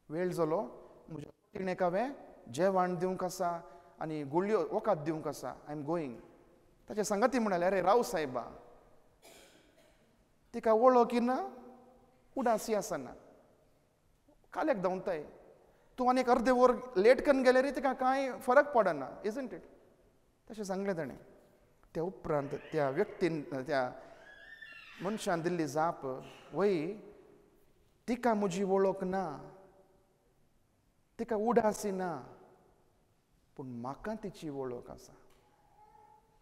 वेळ जालो म्हज्या पत्नीक हांवें जेवण दिवंक आसा आनी गुळयो वखद दिवंक आसा आय एम गोईंग ताचे सांगाती म्हणाले अरे राव सायबा तिका वळखीना उदासी आसना काल्याक धांवताय तूं आनी एक अर्दे वर लेट करून गेल्यार तिका कांय फरक पडना इजंट इट तशें सांगलें ताणें त्या उपरांत त्या व्यक्तीन त्या मनशान दिल्ली जाप वय तिका म्हजी वळख ना तिका उदासी ना पूण म्हाका तिची वळख आसा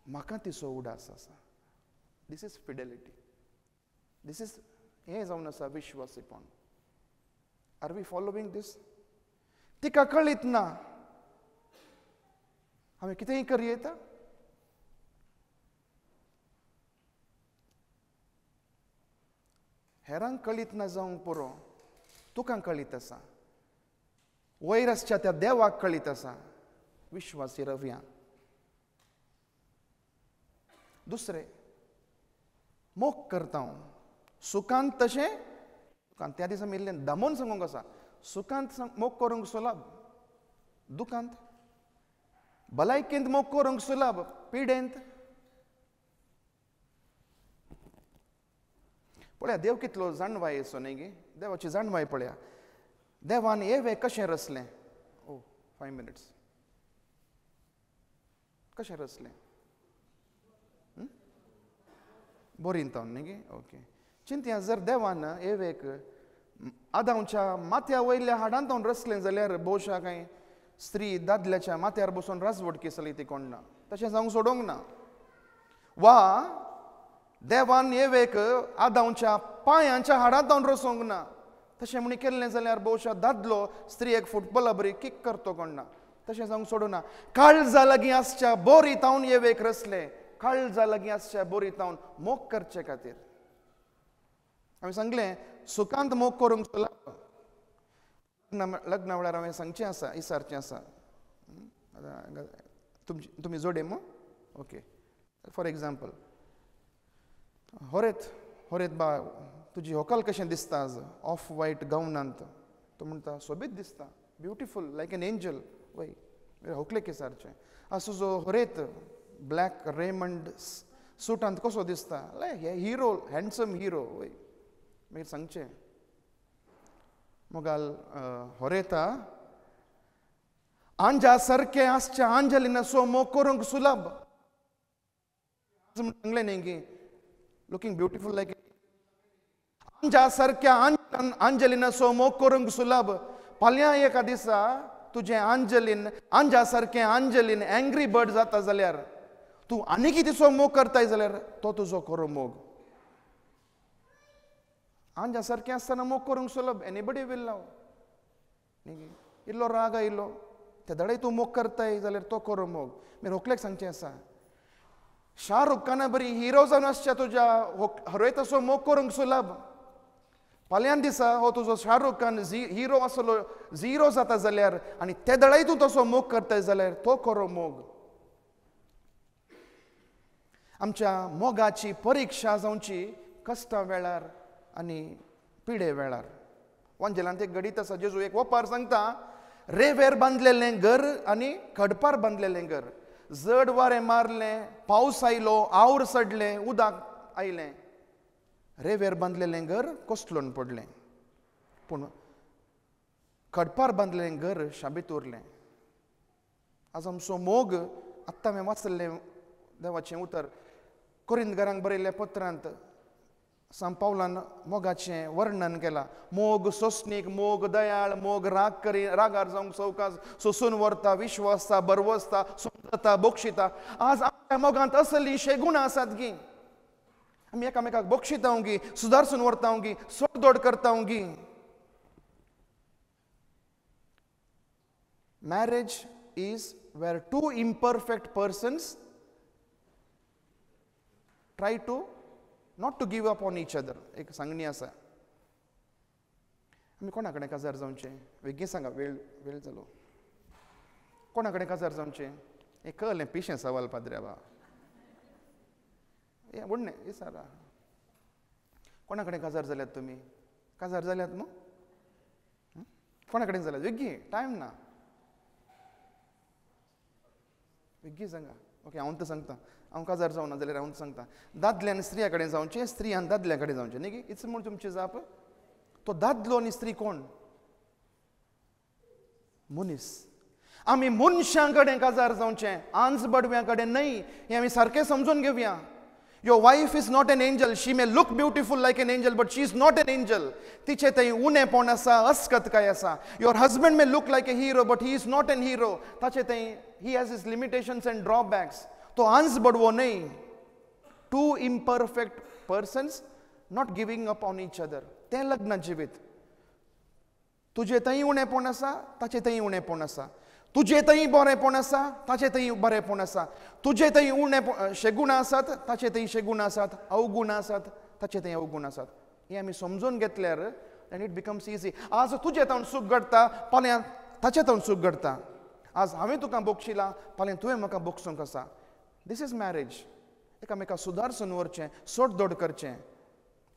म्हाका तिचो उदास आसा this is Fidelity this is हें जावन आसा विश्वासीपण आर वी फॉलोवींग दीस तिका कळीत ना हांवें कितेंय करी येता हेरांक कळीत ना जावंक पुरो तुका कळीत आसा वयर आसच्या त्या देवाक कळीत आसा विश्वासी रवया दुसरें मोग करता हांव सुखांत तशें त्या दिसा मेल्लें दामोन सांगूंक आसा सुखांत मोग करूंक सुलभ दुखांत भलायकेंत मोग करूंक सुलभ पिडेंत पळया देव कितलो जाणवाय असो न्ही गे देवाची जाणवाय पळया देवान हे कशें रचलें 5 मिनिट्स कशें रचलें बोरींतावन न्ही गे ओके चिंतया जर देवान एवेक आदांच्या माथ्या वयल्या हाडांतावन रचलें जाल्यार भोवशा कांय स्त्री दादल्याच्या माथ्यार बसून राजवट केसली ती कोण ना तशें जावंक सोडोंक ना वा देवान एवेक आदांच्या पांयांच्या हाडांतावन रचोंक ना तशें म्हणी केल्लें जाल्यार भोवशा दादलो स्त्रियेक फुटबॉला बरी किक करतो कोण ना तशें जावंक सोडूना काळजा लागीं आसच्या बोरीतावन एवेक रचलें काळजा लागीं आसच्या बोरीतावन मोग करचे खातीर हांवें सांगलें सुखांत मोग करूंक सुलभ लग्ना वेळार हांवें सांगचें आसा इसारचें आसा तुमी जोडेम ओके फॉर एग्जाम्पल होरेत बा तुजी व्हंकल कशें दिसता आज ऑफ व्हायट गावनांत तो म्हणटा सोबीत दिसता ब्युटिफूल लायक एन एंजल वय व्हंकलेक इसारचें आज तुजो होरेत ब्लॅक रेमंड सुटांत कसो दिसता लायक हे हिरो हँडसम हिरो वय मागीर सांगचें मोगाल होरेता आंजा सारकें आसच्या आंजलीन असो मोग करूंक सुलभ सांगलें न्ही गे लुकींग ब्युटिफूल लायक आंजा सारक्या आंजलीन असो मोग करूंक सुलभ फाल्यां एका दिसा तुजें आंजा सारकें आंजलीन एंग्री बर्ड जाता जाल्यार तूं आनी कितेंचो मोग करताय जाल्यार तो तुजो खरो मोग आंजा सारकें आसतना मोग करूंक सुलभ एनीबडी वील नाव इल्लो राग आयलो त्या धडे तूं मोग करताय जाल्यार तो खरो मोग मागीर व्हंकलेक सांगचें आसा शाहरुख खाना बरी हिरो जावन आसच्या तुज्या हरय तसो मोग करूंक सुलभ. फाल्यां दिसा हो तुजो शाहरुख खान हिरो आसलो झिरो जाता जाल्यार आनी ते दळाय तूं तसो मोग करताय जाल्यार तो खरो मोग. आमच्या मोगाची परिक्षा जावची कश्टां वेळार आनी पिडे वेळार. वंजेलांत एक गडीत आसा, जेजू एक ओपार सांगता, रेंवेर बांदलेलें घर आनी खडपार बांदलेलें घर. जड वारें मारलें, पावस आयलो, आवळ सडलें, उदक आयलें, रेंवेर बांदलेलें घर कोसळून पडलें. पूण खडपार बांदलेलें घर शाबीत उरलें. आज आमचो मोग, आत्तां हांवें वाचलें देवाचें उतर, कोरिंथकारांक बरयल्ल्या पत्रांत सांत पावलान मोगाचें वर्णन केलां. मोग सोंसणीक, मोग दयाळ, मोग रागार जावंक सवकास, सोंसून व्हरता, विश्वासता, बरवसता, सुंदरता, बक्षिता. आज आमच्या मोगांत असलीं शेगुणां आसात गी. आमी एकामेकाक बक्षितांव गी, सुदारसून व्हरतांव गी, सोडदोड करतांव गी. Marriage is where two imperfect persons try to not to give up on each other. एक सांगणी आसा. आमी कोणा कडेन काजार जावचें? बेगीन सांगा, वेळ जालो. कोणा कडेन काजार जावचें? हें कळ्ळें, पिशें सवाल पाद्र्या बा. हें व्हडलें विचारा. कोणा कडेन काजार जाल्यात तुमी? काजार जाल्यात न्हू? कोणा कडेन जाल्यात? बेगीन, टायम ना. बेगीन सांगा. ओके, हांव तर सांगता. हांव काजार जावना जाल्यार हांव सांगता. दादल्यान स्त्रिया कडेन जावचें, स्त्रियान दादल्या कडेन जावचें न्ही गे? इतस म्हूण तुमची जाप. तो दादलो आनी स्त्री कोण? मनीस. आमी मनशां कडेन काजार जावचें, आंज बडव्यां कडेन न्हय. हें आमी सारकें समजून घेवया. Your wife is not an angel. She may look beautiful like an angel, but she is not an angel. तिचे थंय उणेपण आसा, अस्कतकाय आसा. Your husband may look like a hero, but he is not an hero. ताचे थंय he has his limitations and drawbacks. तो आंज बडवो न्हय. Two imperfect persons not giving up on each other. तें लग्न जिवीत. तुजे थंय उणेपण आसा, ताचे थंय उणेपण आसा. तुजे थंय बरेपण आसा, ताचे थंय बरेपण आसा. तुजे थंय शेगूण आसात, ताचे थंय शेगूण आसात. अवगूण आसात, ताचे थंय अवगूण आसात. हें आमी समजून घेतल्यार देन इट बिकम्स इजी. आज तुजे थावन सूख घडटा, फाल्यां ताचे थावन सूख घडटा. आज हांवें तुका बोगशिलां, फाल्यां तुवें म्हाका बोगसूंक आसा. This is marriage. एकामेका सुदारसून व्हरचें, सोडदोड करचें.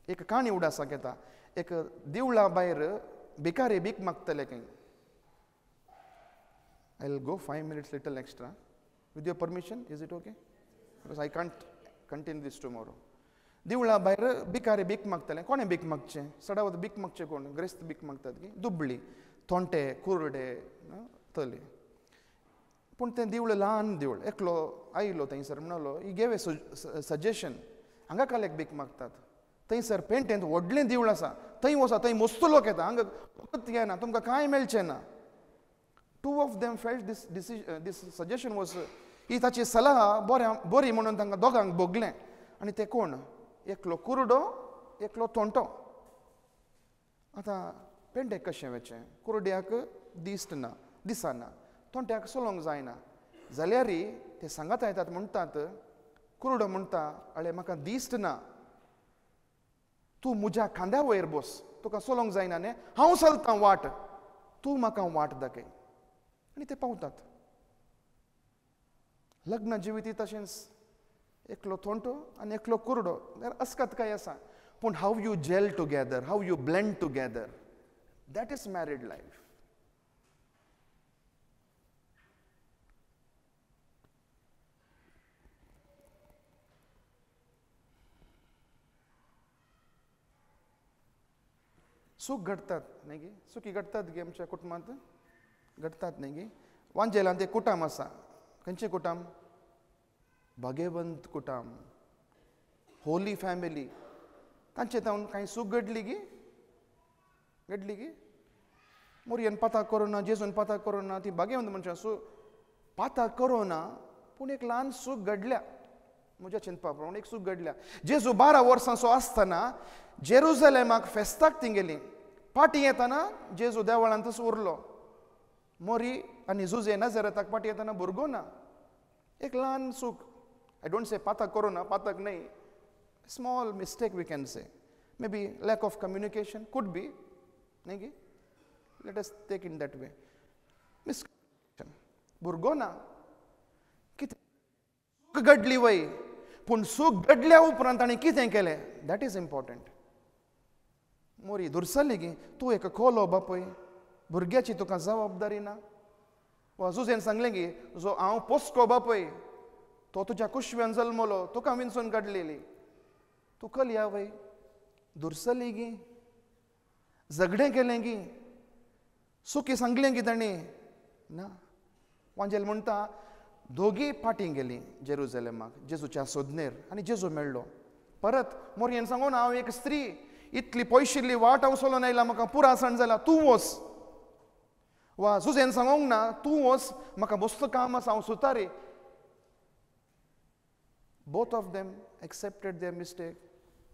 एक काणी उडासा घेता. एक देवळा भायर भिकारी भीक मागतले खंय. I'll go 5 minutes little extra. With your permission, is it okay? Because I can't continue this tomorrow. देवळा भायर भिकारी भीक मागतले. कोणें भीक मागचें? सडावत भीक मागचें कोण? ग्रेस्त भीक मागतात की दुबळी, थोंटे, कुरडे, तले. पूण तें देवूळ ल्हान देवूळ. एकलो आयलो थंयसर म्हणलो, ही गेव ए सजेशन. हांगा काल्याक भीक मागतात. थंयसर पेंटेंत व्हडलें देवूळ आसा. थंय वचा, थंय मस्त लोक येता. हांगा फकत येना, तुमकां कांय मेळचें ना. Two of them felt this suggestion was ही ताची सलाह बरी म्हणून तांकां दोगांक भोगलें. आनी ते कोण? एकलो कुरडो, एकलो थोंटो. आतां पेंटेक कशें वेचें? कुरड्याक दिसना, थोंट्याक सोलोंक जायना. जाल्यार ते सांगात येतात, म्हणटात, कुरडो म्हणटा, अळे म्हाका दिश्ट ना. तूं म्हज्या खांद्या वयर बस, तुका सोलोंक जायना न्ही, हांव चलतां वाट, तूं म्हाका वाट दाखय. आनी ते पावतात. लग्न जिवीत तशेंच. एकलो थोंटो आनी एकलो कुरडो. अस्कत काय आसा. पूण how you gel together, how you blend together, that is married life. सूख घडतात न्ही गे? सुखी घडतात गे आमच्या कुटुंबांत? घडतात न्ही गे? वांजेलांत एक कुटाम आसा. खंयचें कुटाम? भगेवंत कुटाम, होली फॅमिली. तांचे थावन कांय सूख घडली गे? घडली गे? मोरयेन पाताक करोना, जेजून पाताक करोना, ती भगेवंत मनशां पाताक करोना, पूण एक ल्हान सूख घडल्या. म्हज्या चिंतपा प्रमाण एक सूख घडल्या. जेजू 12 वर्सांचो आसतना जेरुझलेमाक फेस्ताक ती गेली. पाटी येताना जेजू देवळांतच उरलो. मोरी आनी जुजे नाजारेताक पाटी येताना भुरगो ना. एक ल्हान सूख. I don't say patak corona, patak nahi. Small mistake we can say. Maybe lack of communication, could be. Nahi? Let us take it that way. Miscommunication. Burgona. कितें सूख घडली वय पूण सूख घडल्या उपरांत ताणें कितें केलें दॅट इज इम्पॉर्टंट. मोरी दुरसली गी तूं एक खोलो बापय भुरग्याची तुका जबाबदारी ना. वा जुजेन सांगलें गी जो हांव पोसको बापय तो तुज्या कुशव्यान जल्मलो तुका विंचून काडलेली तूं कलया वय. दुरसली गी झगडें केलें गी सुखी सांगलें गी ताणें ना. वांजेल म्हणटा दोगी फाटीं गेलीं जेरुजलेमाक जेजूच्या सोदनेर आनी जेजू मेळ्ळो. परत मोरयेन सांगून हांव एक स्त्री इतली पयशिल्ली वाट हांव चलोवन आयला म्हाका पुरा सण जाला तूं वच. वा जुजेन सांगूंक ना तूं वच म्हाका बसलो काम आसा हांव सुतारी. Both of them accepted their mistake.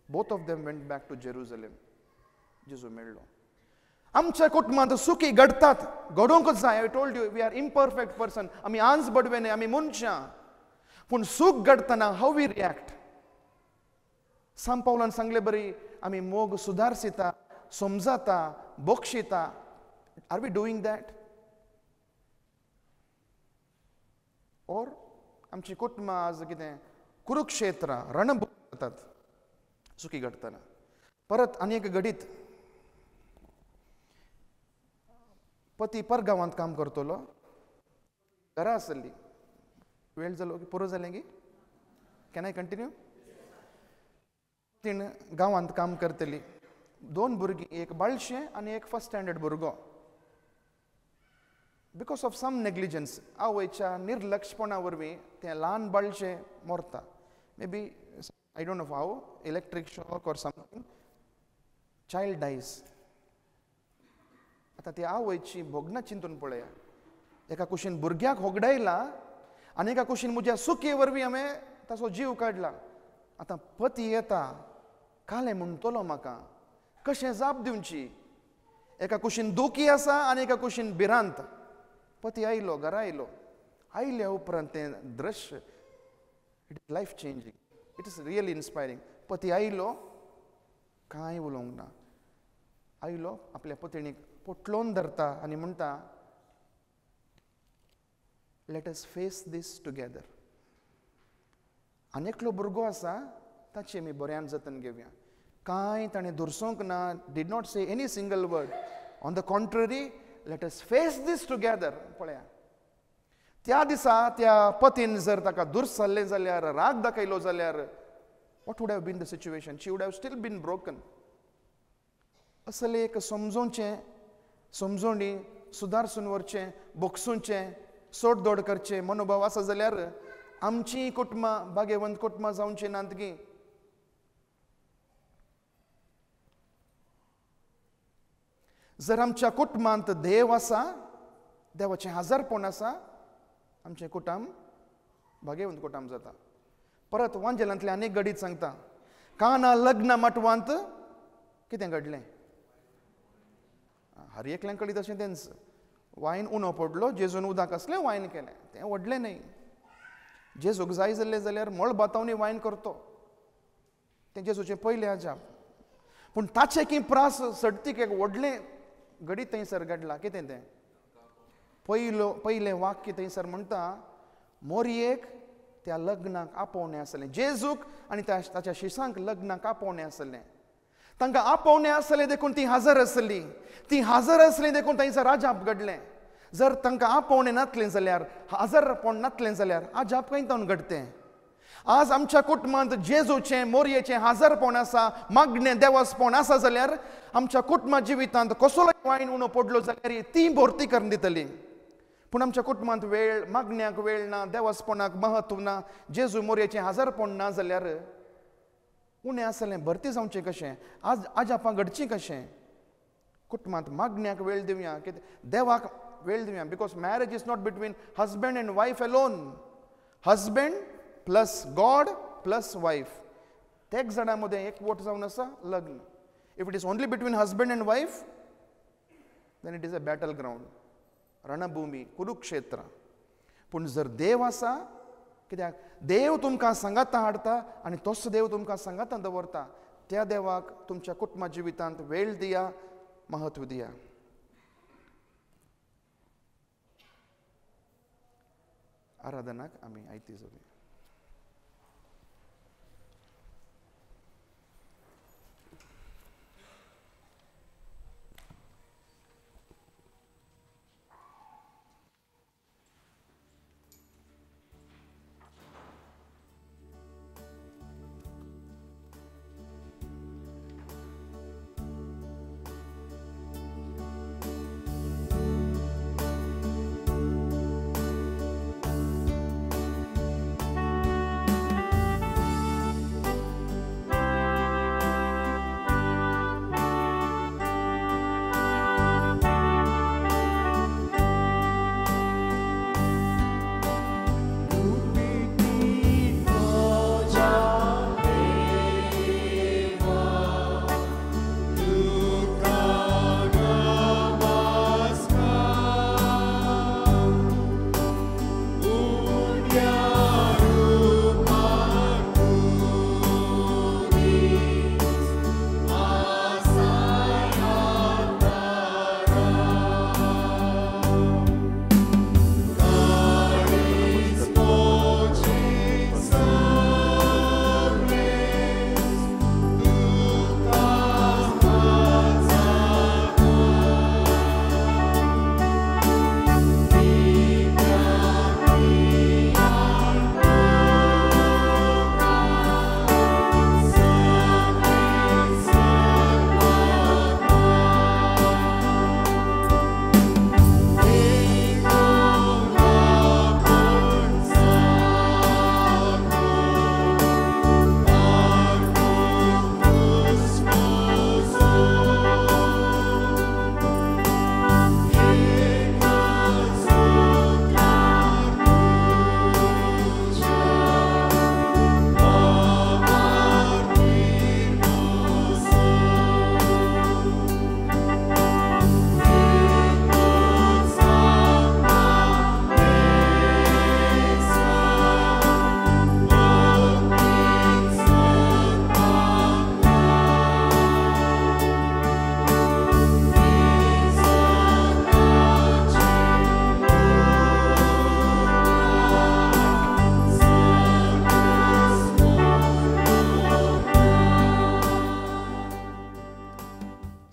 Both of them went back to Jerusalem. जेजू मेळ्ळो. आमच्या कुटुंबात सुखी घडतात घडोवंकच जाय. I told you we are imperfect person. आमी आंज बडवेने आमी मनशां पूण सूख घडतना हाव वी रिएक्ट. सांत पावलान सांगले बरी आमी मोग सुदारसिता समजाता बोक्षिता. आर वी डुईंग दॅट ओर आमची कुटुंबां आज कितें कुरुक्षेत्र रणभूमी जातात सुखी घडतना. परत आनी एक घडीत पती परगांवांत काम करतलो. घरा आसली वेळ जालो की पुरो जालें गी कॅन आय कंटिन्यू. तीण गांवांत काम करतली. 2 भुरगीं एक बाळशें आनी एक फर्स्ट स्टँडर्ड भुरगो. बिकॉज ऑफ सम नेग्लिजन्स आवयच्या निर्लक्षपणा वरवीं तें ल्हान बाळशें मरता. Maybe I don't know how electric shock or something child dies. आतां ती आवयची भोगना चिंतून पळया. एका कुशीन भुरग्याक होगडायला आनी एका कुशीन म्हज्या सुखे वरवीं हांवें ताचो जीव काडला. आतां पती येता कालें म्हणटलो म्हाका कशें जाप दिवची. एका कुशीन दुखी आसा आनी एका कुशीन भिरांत. पती आयलो घरा आयलो. आयल्या उपरांत तें दृश्य it is life changing. It is really inspiring. पती आयलो कांय उलोवंक ना. आयलो आपल्या पत्नीक पोटलोवन धरता आनी म्हणटा late us face this together. आनी एकलो भुरगो आसा ताची आमी बऱ्यान जतन घेवया. कांय ताणें दुरसोंक ना. Did not say any single word. On the contrary let us face this together. पळया त्या दिसा त्या पतीन जर ताका दुर्सल्लें जाल्यार राग दाखयलो जाल्यार what would have been the situation. She would have still been broken. असलें एक समजोणी सुदारसून व्हरचें बोगसूचें सोडदोड करचें मनोभाव आसा जाल्यार आमचीं कुटुंबां भाग्यवंत कुटुंबां जावचीं नात गी. जर आमच्या कुटुंबांत देव आसा देवाचें हजरपण आसा आमचें कुटुंब भाग्यवंत कुटुंब जाता. परत वांजेलांतले आनी एक घडीत सांगता. काना लग्न मटवांत कितें घडलें. हर एकल्यां कडेन तशें तेंच वायन उणो पडलो जेजून उदक असलें वायन केलें तें व्हडलें न्हय. जेजूक जाय जाल्लें जाल्यार मळ बातावनी वायन करतो तें जेजूचें पयलें आजाप. पूण ताचे की प्रास सडतीक एक व्हडलें घडीत थंयसर घडलां. कितें तें पयलें वाक्य थंयसर म्हणटा मोरयेक त्या लग्नाक आपोवणें आसलें. जेजूक आनी ताच्या शिसांक लग्नाक आपोवणें आसलें. तांकां आपोवणें आसलें देखून ती हजर आसली. ती हजर आसली देखून थंयसर आजाप घडलें. जर तांकां आपोवणें नासलें जाल्यार हजरपण नासलें जाल्यार आजाप खंय तावन घडतें. आज आमच्या कुटुंबांत जेजूचें मोरयेचें हजरपण आसा मागणें देवासपण आसा जाल्यार आमच्या कुटुंबा जिवितांत कसलोय वायन उणो पडलो जाल्यार ती भरती करून दितली. पूण आमच्या कुटुंबांत वेळ मागण्याक वेळ ना देवासपणाक महत्व ना जेजू मोरयेचें हजरपण ना जाल्यार उणें आसलें भरती जावचें कशें. आज आजापां घडचीं कशें. कुटुंबांत मागण्याक वेळ दिवया कितें देवाक वेळ दिवया. Because marriage is not between husband and wife alone. Husband plus God plus wife. ते एक जाणां मदें एकवट जावन आसा लग्न. If it is only between husband and wife then it is a battle ground रणभूमी कुरुक्षेत्र. पूण जर देव आसा कित्याक देव तुमकां सांगाता हाडटा आनी तोच देव तुमकां सांगाता दवरता. त्या देवाक तुमच्या कुटुंबा जिवितांत वेळ दिया, महत्व दिया. आराधनाक आमी आयती जोडुया.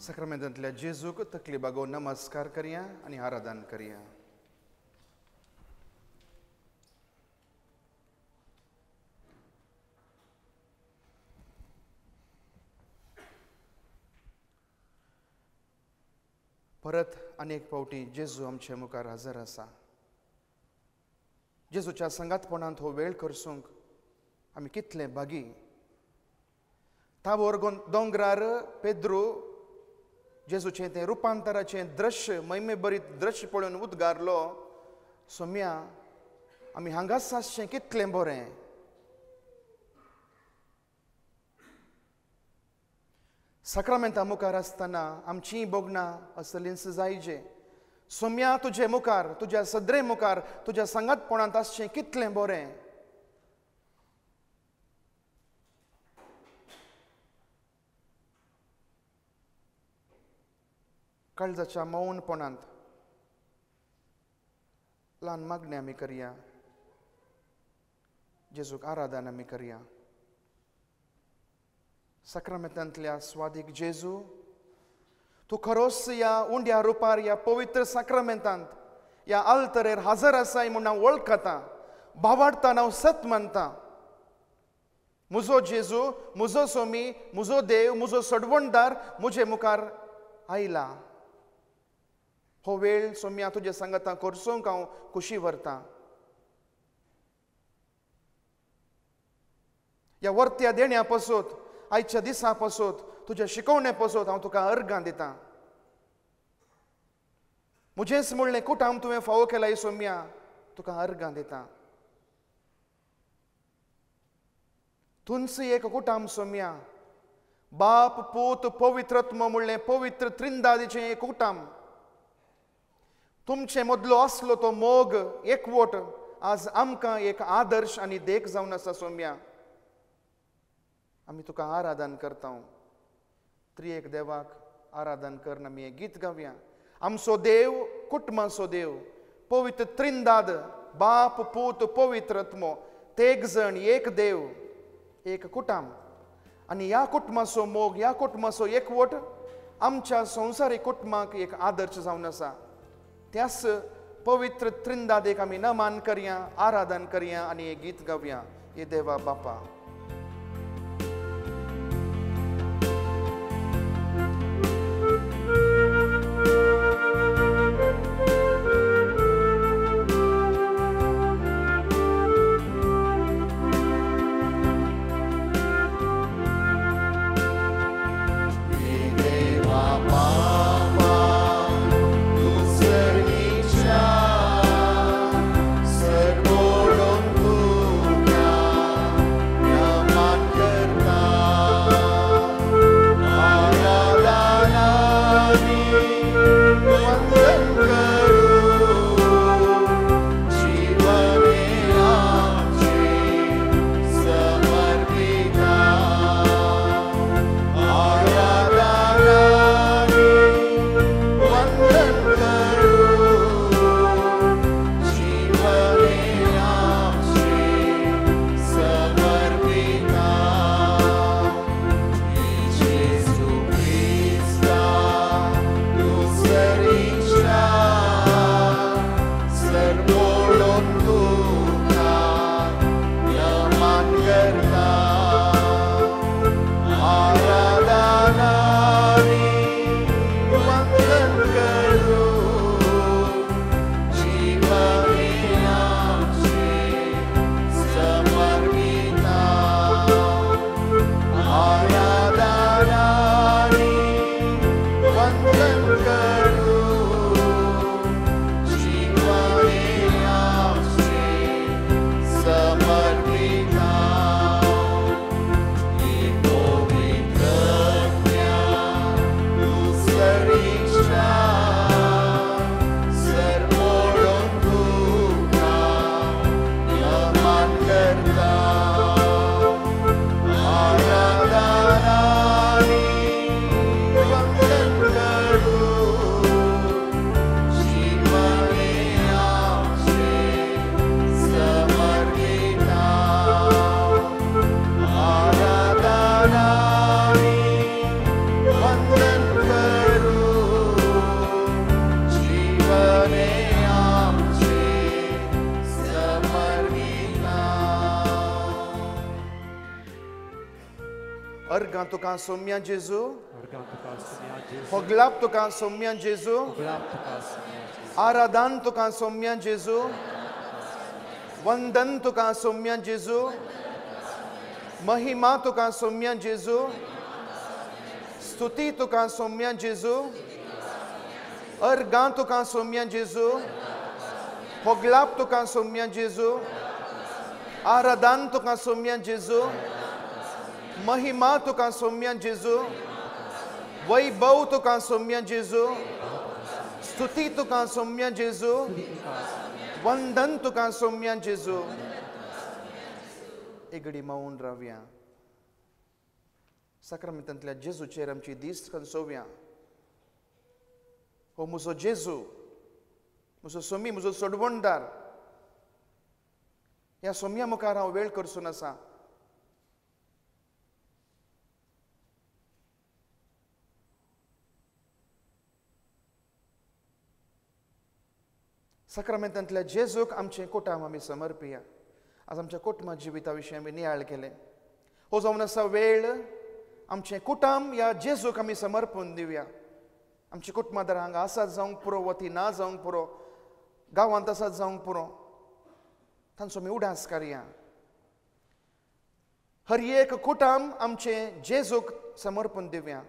सक्रामेंतांतल्या जेजूक तकली बागोवन नमस्कार करया आनी आराधन करया. परत अनेक फावटी जेजू आमचे मुखार हजर आसा. जेजूच्या संगातपणांत हो वेळ करसूंक आमी कितले बागी. ताबोर दोंगरार पेद्रू जेजूचें तें रुपांतराचें दृश्य, महिमे बरीत दृश्य पळोवन उद्गारलो, सोम्या आमी हांगाच आसचें कितलें बरें. सक्रामेंता मुखार आसतना आमचीं बोगणां असलींच जायजे. सोम्या तुजे मुखार, तुज्या सदरे मुखार, तुज्या सांगातपणांत आसचें कितलें बरें. काळजाच्या मौनपणांत ल्हान मागणी आमी करया. जेजूक आराधन आमी करया. सक्रामेंतांतल्या स्वादीक जेजू, तूं खरोच ह्या उंड्या रुपार, ह्या पवित्र सक्रामेंतांत, ह्या आल्तरेर हजर आसाय म्हूण हांव वळखता, भावाडटा, हांव सत मानता. म्हजो जेजू, म्हजो सोमी, म्हजो देव, म्हजो सडवणदार म्हजे मुखार आयला. हो वेळ सोम्या तुजे सांगाता करसूंक हांव खुशी व्हरतां. ह्या वर्त्या देण्या पासून, आयच्या दिसा पासून, तुज्या शिकवणे पासून हांव तुका अर्गां दितां. म्हजेंच म्हणलें कुटाम तुवें फावो केला सोम्या, तुका अर्गां दितां. तुंच एक कुटाम सोम्या, बाप पूत पवित्रत्म म्हणलें पवित्र त्रिंदादीचें एक कुटाम. तुमचे मदलो आसलो तो मोग एकवट आज आमकां एक आदर्श आनी देख जावन आसा सौम्या. आमी तुका आराधन करता. त्रिएक देवाक आराधन करन आमी हें गीत गावया. आमचो देव कुटुंबाचो देव, पवित्र त्रिंदाद, बाप पूत पवित्र आत्मो, तेग जण एक देव, एक कुटुंब. आनी ह्या कुटुंबाचो मोग, ह्या कुटुंबाचो एकवट आमच्या संवसारीक कुटुंबाक एक आदर्श जावन आसा. त्याच पवित्र त्रिंदादेक आमी नमान करया, आराधन करया आनी हें गीत गावया. हे देवा बापा. Organ tuka somia Jezu. Hoglap tuka somia Jezu. Aradan tuka somia Jezu. Vandan tuka somia Jezu. Mahima tuka somia Jezu. Stuti tuka somia Jezu. Organ tuka somia Jezu. Hoglap tuka somia Jezu. Aradan tuka somia Jezu. Mahima tuka somia Jezu. Vaibhav tuka somia Jezu. Stuti tuka somia Jezu. Vandan tuka somia Jezu. Egdi maun ravia. Sacramentantल्या Jezuचेर आमची दिस्त कंसोव्या. हो म्हजो जेजू, म्हजो सोमी, म्हजो सोडवणदार. ह्या सोम्या मुखार हांव वेळ करसून आसा. सक्रमेंतांतल्या जेजूक आमचें कुटुंब आमी समर्पिया. आज आमच्या कुटुंबा जिविता विशीं आमी नियाळ केलें. हो जावन आसा वेळ आमचें कुटुंब ह्या जेजूक आमी समर्पून दिवया. आमची कुटुंबादार हांगा आसात जावंक पुरो वती ना जावंक पुरो, गांवांत आसात जावंक पुरो, तांचो आमी उडास करया. हर एक कुटुंब आमचें जेजूक समर्पून दिवया.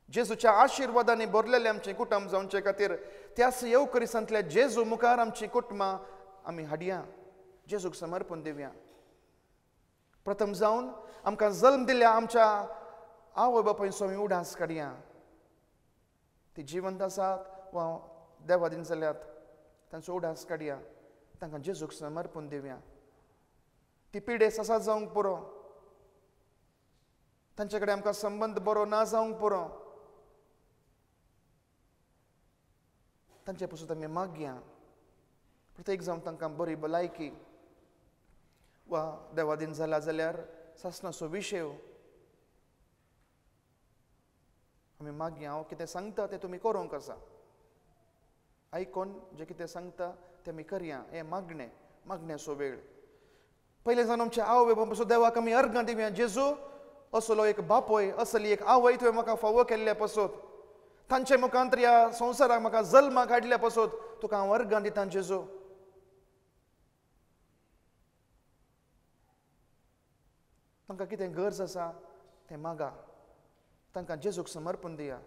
जेजूच्या आशिर्वादांनी भरलेलें आमचें कुटुंब जावचे खातीर त्याच येवकरिसांतल्या जेजू मुखार आमचीं कुटुंबां आमी हाडया, जेजूक समर्पून दिवया. प्रथम जावन आमकां जल्म दिल्या आमच्या आवय बापायचो आमी उडास काडया. ती जिवंत आसात वा देवादीन जाल्यात, तांचो उडास काडया. तांकां जेजूक समर्पण दिवया. ती पिडे ससा जावंक पुरो, तांचे कडेन आमकां संबंद बरो ना जावंक पुरो, तांचे पासून आमी मागया. प्रत्येक जावन तांकां बरी भलायकी वा देवादीन जाला जाल्यार सासणाचो विशय आमी मागया. हांव कितें सांगता तें तुमी करूंक आसा. आयकोन जें कितें सांगता तें आमी करया. हें मागण्याचो वेळ. पयले जावन आमच्या आवय बापाय पासून देवाक आमी अर्गां दिवया. जेजू असलो एक बापोय, असली एक आवय तुवें म्हाका फावो केल्ल्या पासून, तांचे मुखांतर ह्या संवसाराक म्हाका जल्माक हाडल्या पासून तुका हांव अर्गां दितां. जेजू, तांकां कितें गरज आसा तें मागा. तांकां जेजूक समर्पण दिया.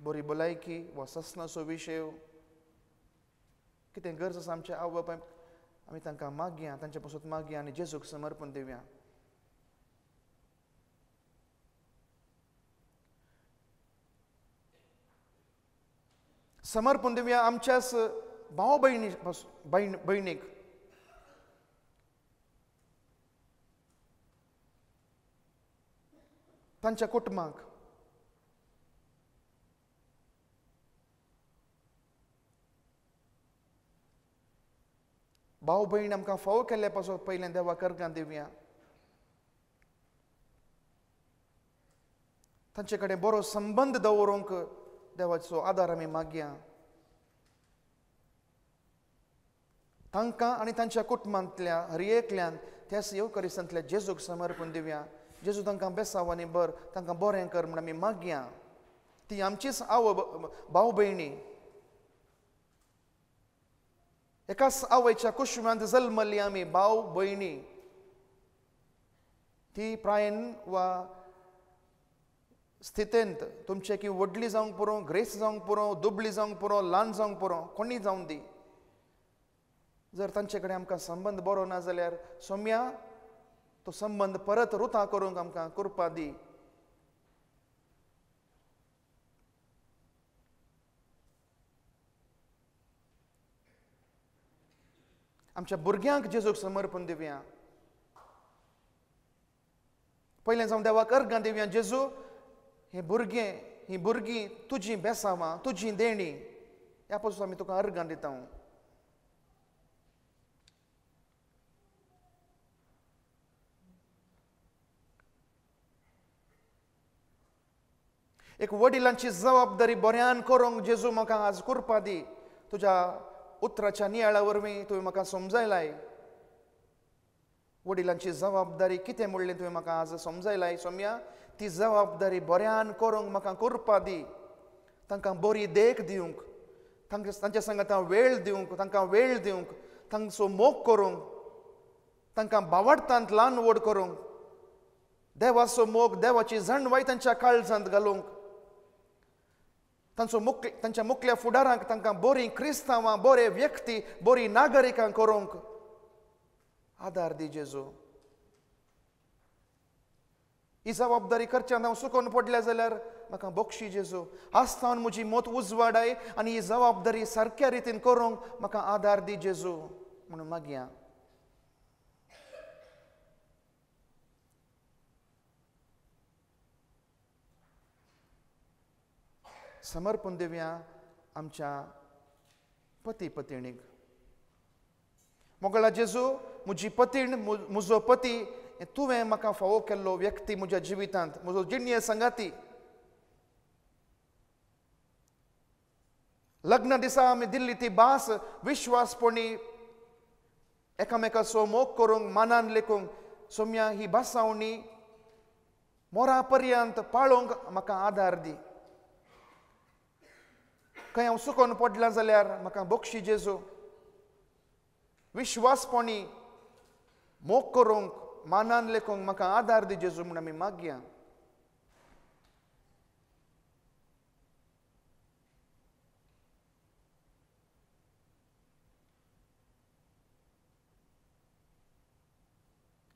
बरी भलायकी वा ससनाचो विशय, कितें गरज आसा आमच्या आवय बापायक आमी तांकां मागया, तांचे पासून मागया आनी जेजूक समर्पण दिवया. समर्पण दिवया आमच्याच भाव भयणीक, तांच्या कुटुंबाक. भाव भयण आमकां फावो केल्ल्या पासून पयलें देवाक अर्गां दिवया. तांचे कडेन बरो संबंद दवरूंक देवाचो आदार आमी मागया. तांकां आनी तांच्या कुटुंबांतल्या हर एकल्यान त्याच येवकरीसांतल्या जेजूक समर्पण दिवया. जेजू तांकां बेसाव आनी बर, तांकां बरें कर म्हण आमी मागया. ती आमचीच भाव भयणी, एकाच आवयच्या कुशिमांत जल्मल्ली आमी भाव भयणी. ती प्रायेन वा स्थितेंत तुमचे की व्हडली जावंक पुरो, ग्रेस जावंक पुरो, दुबळी जावंक पुरो, ल्हान जावंक पुरो, कोणी जावं दी, जर तांचे कडेन आमकां संबंद बरो ना जाल्यार सोम्या तो संबंद परत रुतां करूंक आमकां कृपा दी. आमच्या भुरग्यांक जेजूक समर्पण दिवया. पयलें जावन देवाक अर्गां दिवया. जेजू, हे भुरगें, ही भुरगीं तुजीं बेसांवां, तुजीं देणी, ह्या पासून आमी तुका अर्गां दिता. एक वडिलांची जबाबदारी बऱ्यान करूंक जेजू म्हाका आज कृपा दी. तुज्या उतराच्या नियाळा वरवीं तुवें म्हाका समजायलाय. वडिलांची जबाबदारी कितें म्हणलें तुवें म्हाका आज समजायलाय. सोम्या, ती जबाबदारी बऱ्यान करूंक म्हाका कृपा दी. तांकां बरी देख दिवंक, तांच्या सांगात वेळ दिवंक, तांकां वेळ दिवंक, तांचो मोग करूंक, तांकां भावार्थांत ल्हान व्हड करूंक, देवाचो मोग, देवाची जणवाय तांच्या काळजांत घालूंक, तांच्या मुखल्या फुडाराक तांकां बरीं क्रिस्तांवां, बरे व्यक्ती, बरी नागरिकां करूंक आदार दी. जेजू, ही जबाबदारी करच्यान हांव सुकोन पडल्या जाल्यार म्हाका बक्षी. जेजू, आस्तावन म्हजी मोत उजवाडाय आनी ही जबाबदारी सारक्या रितीन करूंक म्हाका आदार दी. जेजू म्हणून मागया. समर्पण दिवया आमच्या पती पत्नीक. मोगळा जेजू, म्हजी पत्नी, म्हजो पती तुवें म्हाका फावो केल्लो व्यक्ती म्हज्या जिवितांत, म्हजो जिणेय संगाती. लग्ना दिसा आमी दिल्ली ती भास विश्वासपणी एकामेकाचो मोग करूंक, मानान लेखूंक, सोम्या ही भासावणी मोरा पर्यंत पाळोवंक म्हाका आदार दी. खंय हांव सुकोन पडलां जाल्यार म्हाका बक्षी. जेजू, विश्वासपणी मोग करूंक, मानान लेखूंक म्हाका आदार दी. जेजू म्हूण आमी मागया.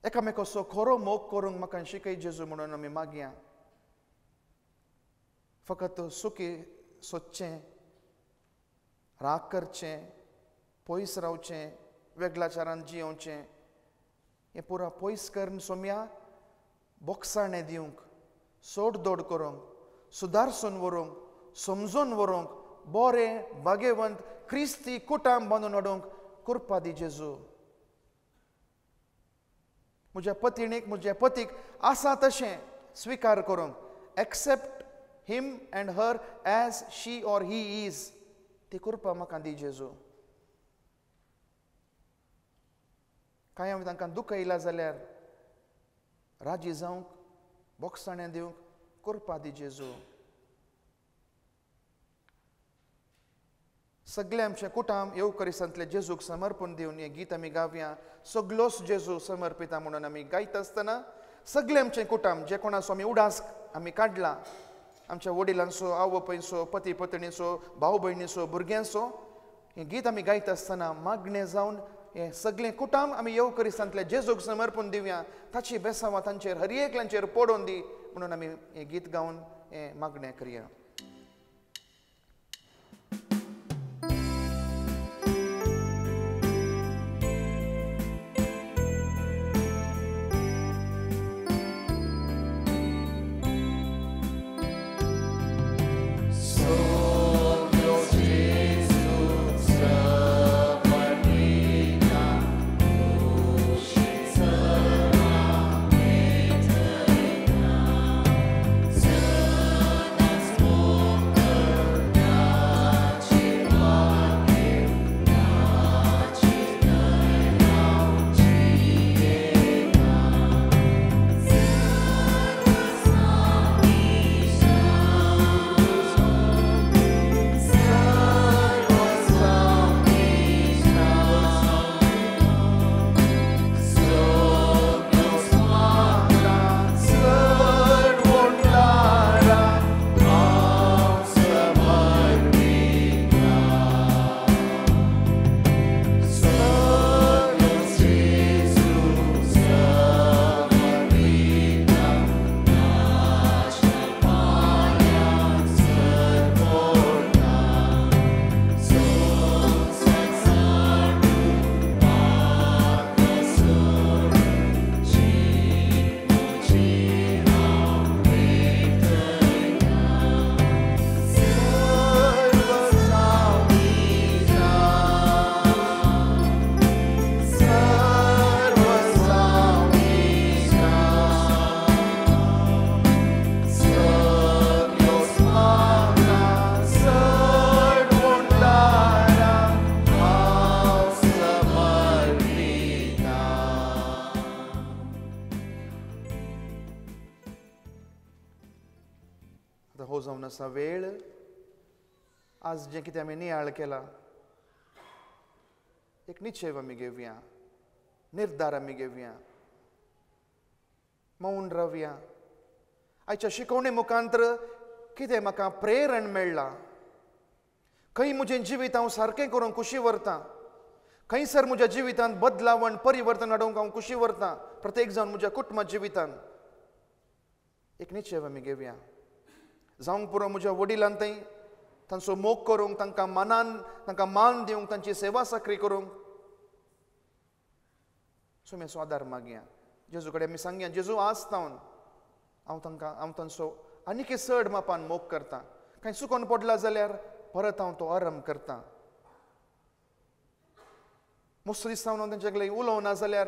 एकामेकाचो खरो मोग करूंक म्हाका शिकय. जेजू म्हणून आमी मागया. फकत सुखी सोदचें, राग करचें, पयस रावचें, वेगळाचारान जियोवचें, हें पुरो पयस करून सोम्या बोगसाणें दिवंक, सोडदोड करूंक, सुदारसून व्हरूंक, समजून व्हरूंक, बरें बागेवंत क्रिस्ती कुटुंब बांदून हाडूंक कृपा दी जेजू. म्हज्या पत्नीक म्हज्या पतीक आसा तशें स्विकार करूंक, accept him and her as she or he is, ती कृपा म्हाका दी जेजू. कांय हांवें तांकां दुख येयला जाल्यार राजी जावंक, बोगसाणें दिवंक कृपा दी जेजू. सगळे आमचे कुटुंब येवकरिसांतले जेजूक समर्पण दिवन हें गीत आमी गावया. सगलोच जेजू समर्पिता म्हणून आमी गायता आसतना सगळे आमचे कुटुंब जे कोणाचो आमी उडास आमी काडला, आमच्या वडिलांचो, आवय बापायचो, पती पत्नीचो, भाव भयणीचो, भुरग्यांचो, हें गीत आमी गायता आसतना मागणें जावन हें सगळें कुटुंब आमी येवकरिसांतले जेजूक समर्पण दिवया. ताची बेसांवां तांचेर हर एकल्यांचेर पडोवन दी म्हणून आमी हें गीत गावन हें मागणें करया. हो जावन आसा वेळ. आज जें कितें आमी नियाळ केला, एक निश्चय आमी घेवया, निर्धार आमी घेवया, मौन रावया. आयच्या शिकवणे मुखांतर कितें म्हाका प्रेरण मेळ्ळा, खंय म्हजें जिवीत हांव सारकें करूंक कुशी व्हरतां, खंयसर म्हज्या जिवितांत बदलावण परिवर्तन हाडूंक हांव कुशी व्हरतां, प्रत्येक जावन म्हज्या कुटुंबा जिवितांत एक निश्चय आमी घेवया. जावंक पुरो म्हज्या वडिलांतय तांचो मोग करूंक, तांकां मान दिवंक, तांची सेवा साखरी करूंक सुमेचो आदार मागया. जेजू कडेन आमी सांगया, जेजू आज तावन हांव तांचो आनीक चड मापान मोग करतां. कांय चुकोवन पडला जाल्यार परत हांव तो आरंभ करतां. मुसो दिसावन हांव तांचे लागीं उलोवना जाल्यार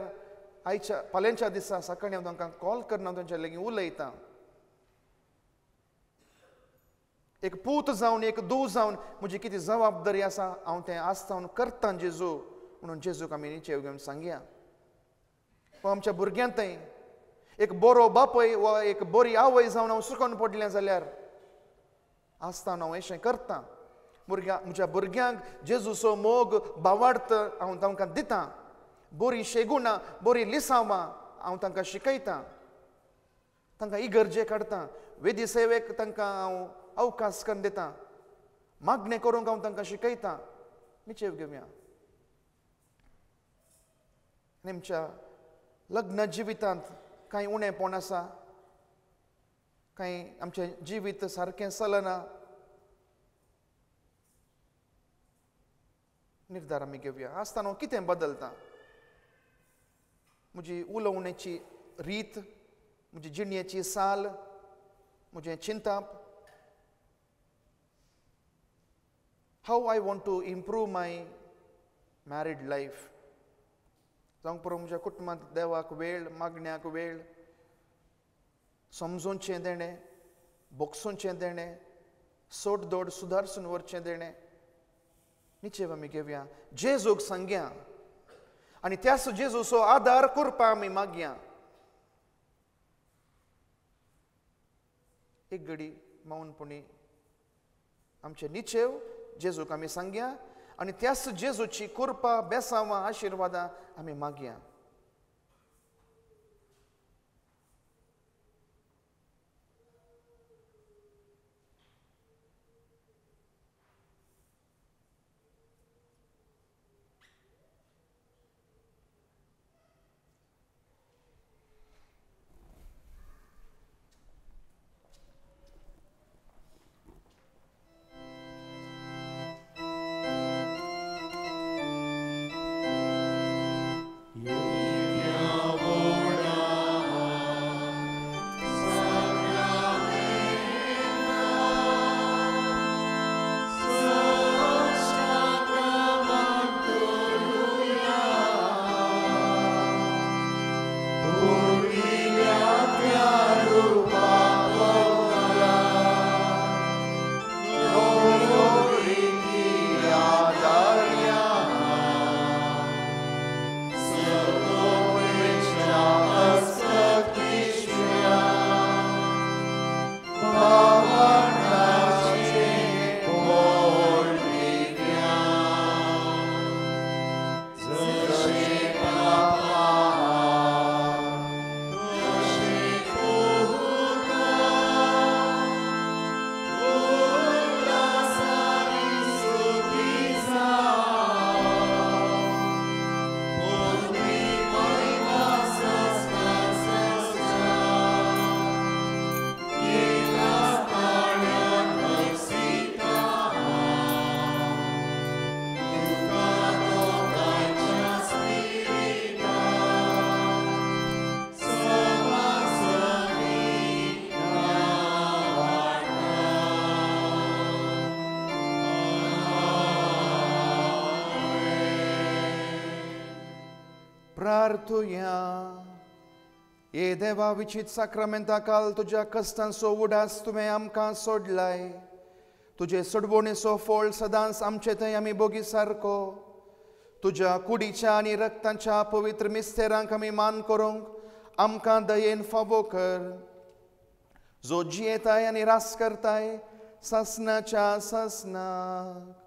फाल्यांच्या दिसा सकाळीं हांव तांकां कॉल करून हांव तांचे लागीं उलयतां. एक पूत जावन, एक धूव जावन म्हजी कितें जबाबदारी आसा हांव तें आस्तावन करतां जेजू म्हणून जेजूक आमी निचेव घेवन सांगया. वा आमच्या भुरग्यांतय एक बरो बापय वा एक बरी आवय जावन हांव सुकोवन पडलें जाल्यार आस्तावन हांव अशें करतां. म्हज्या भुरग्यांक जेजूचो मोग भावार्थ हांव तांकां दितां. बरी शेगुणां, बरी लिसांवां हांव तांकां शिकयतां, तांकां इगर्जेक हाडटां. वेदी सेवेक तांकां हांव अवकाश करून दितां. मागणें करूंक हांव तांकां शिकयतां. निचेव घेवया. आमच्या लग्न जिवितांत कांय उणेंपण आसा, कांय आमचें जिवीत सारकें चलना, निर्धार आमी घेवया. आसतना कितें बदलता? म्हजी उलोवण्याची रीत, म्हजी जिणेची साल, म्हजें चिंतप. हाव I want to improve my married life. जावंक पुरो म्हज्या कुटुंबांत देवाक वेळ, मागण्याक वेळ, समजोवचें देणें, बोगसूचें देणें, सोडदोड सुदारसून व्हरचें देणें. निचेव आमी घेवया. जेजूक सांगया आनी त्याच जेजूचो आदार करपा आमी मागया. एक घडी मौनपणी आमचे निचेव जेजूक आमी सांगया आनी त्याच जेजूची कृपा, बेसांवां, आशिर्वादां आमी मागया. प्रार्थुया. हे देवा, विचित साक्रामेंता काल तुज्या कश्टांचो उडास तुवें आमकां सोडलाय. तुजे सोडवणेचो फळ सदांच आमचे थंय आमी बोगी सारको. तुज्या कुडीच्या आनी रक्ताच्या पवित्र मिस्तेरांक आमी मान करूंक आमकां दयेन फावो कर. जो जियेताय आनी रास करताय सासनाच्या सासनाक.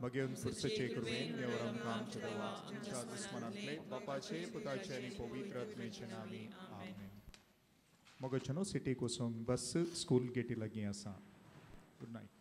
मगेन फुर्सचे कृपेन देवर आमकां आमच्या देवा आमच्या दुस्मनांतले बापाचे पुताचे आनी पवित्र आत्मेचे नामी आमेन. मोगचनो सिटी कोसोंग बस स्कूल गेटी लागीं आसा. Good night.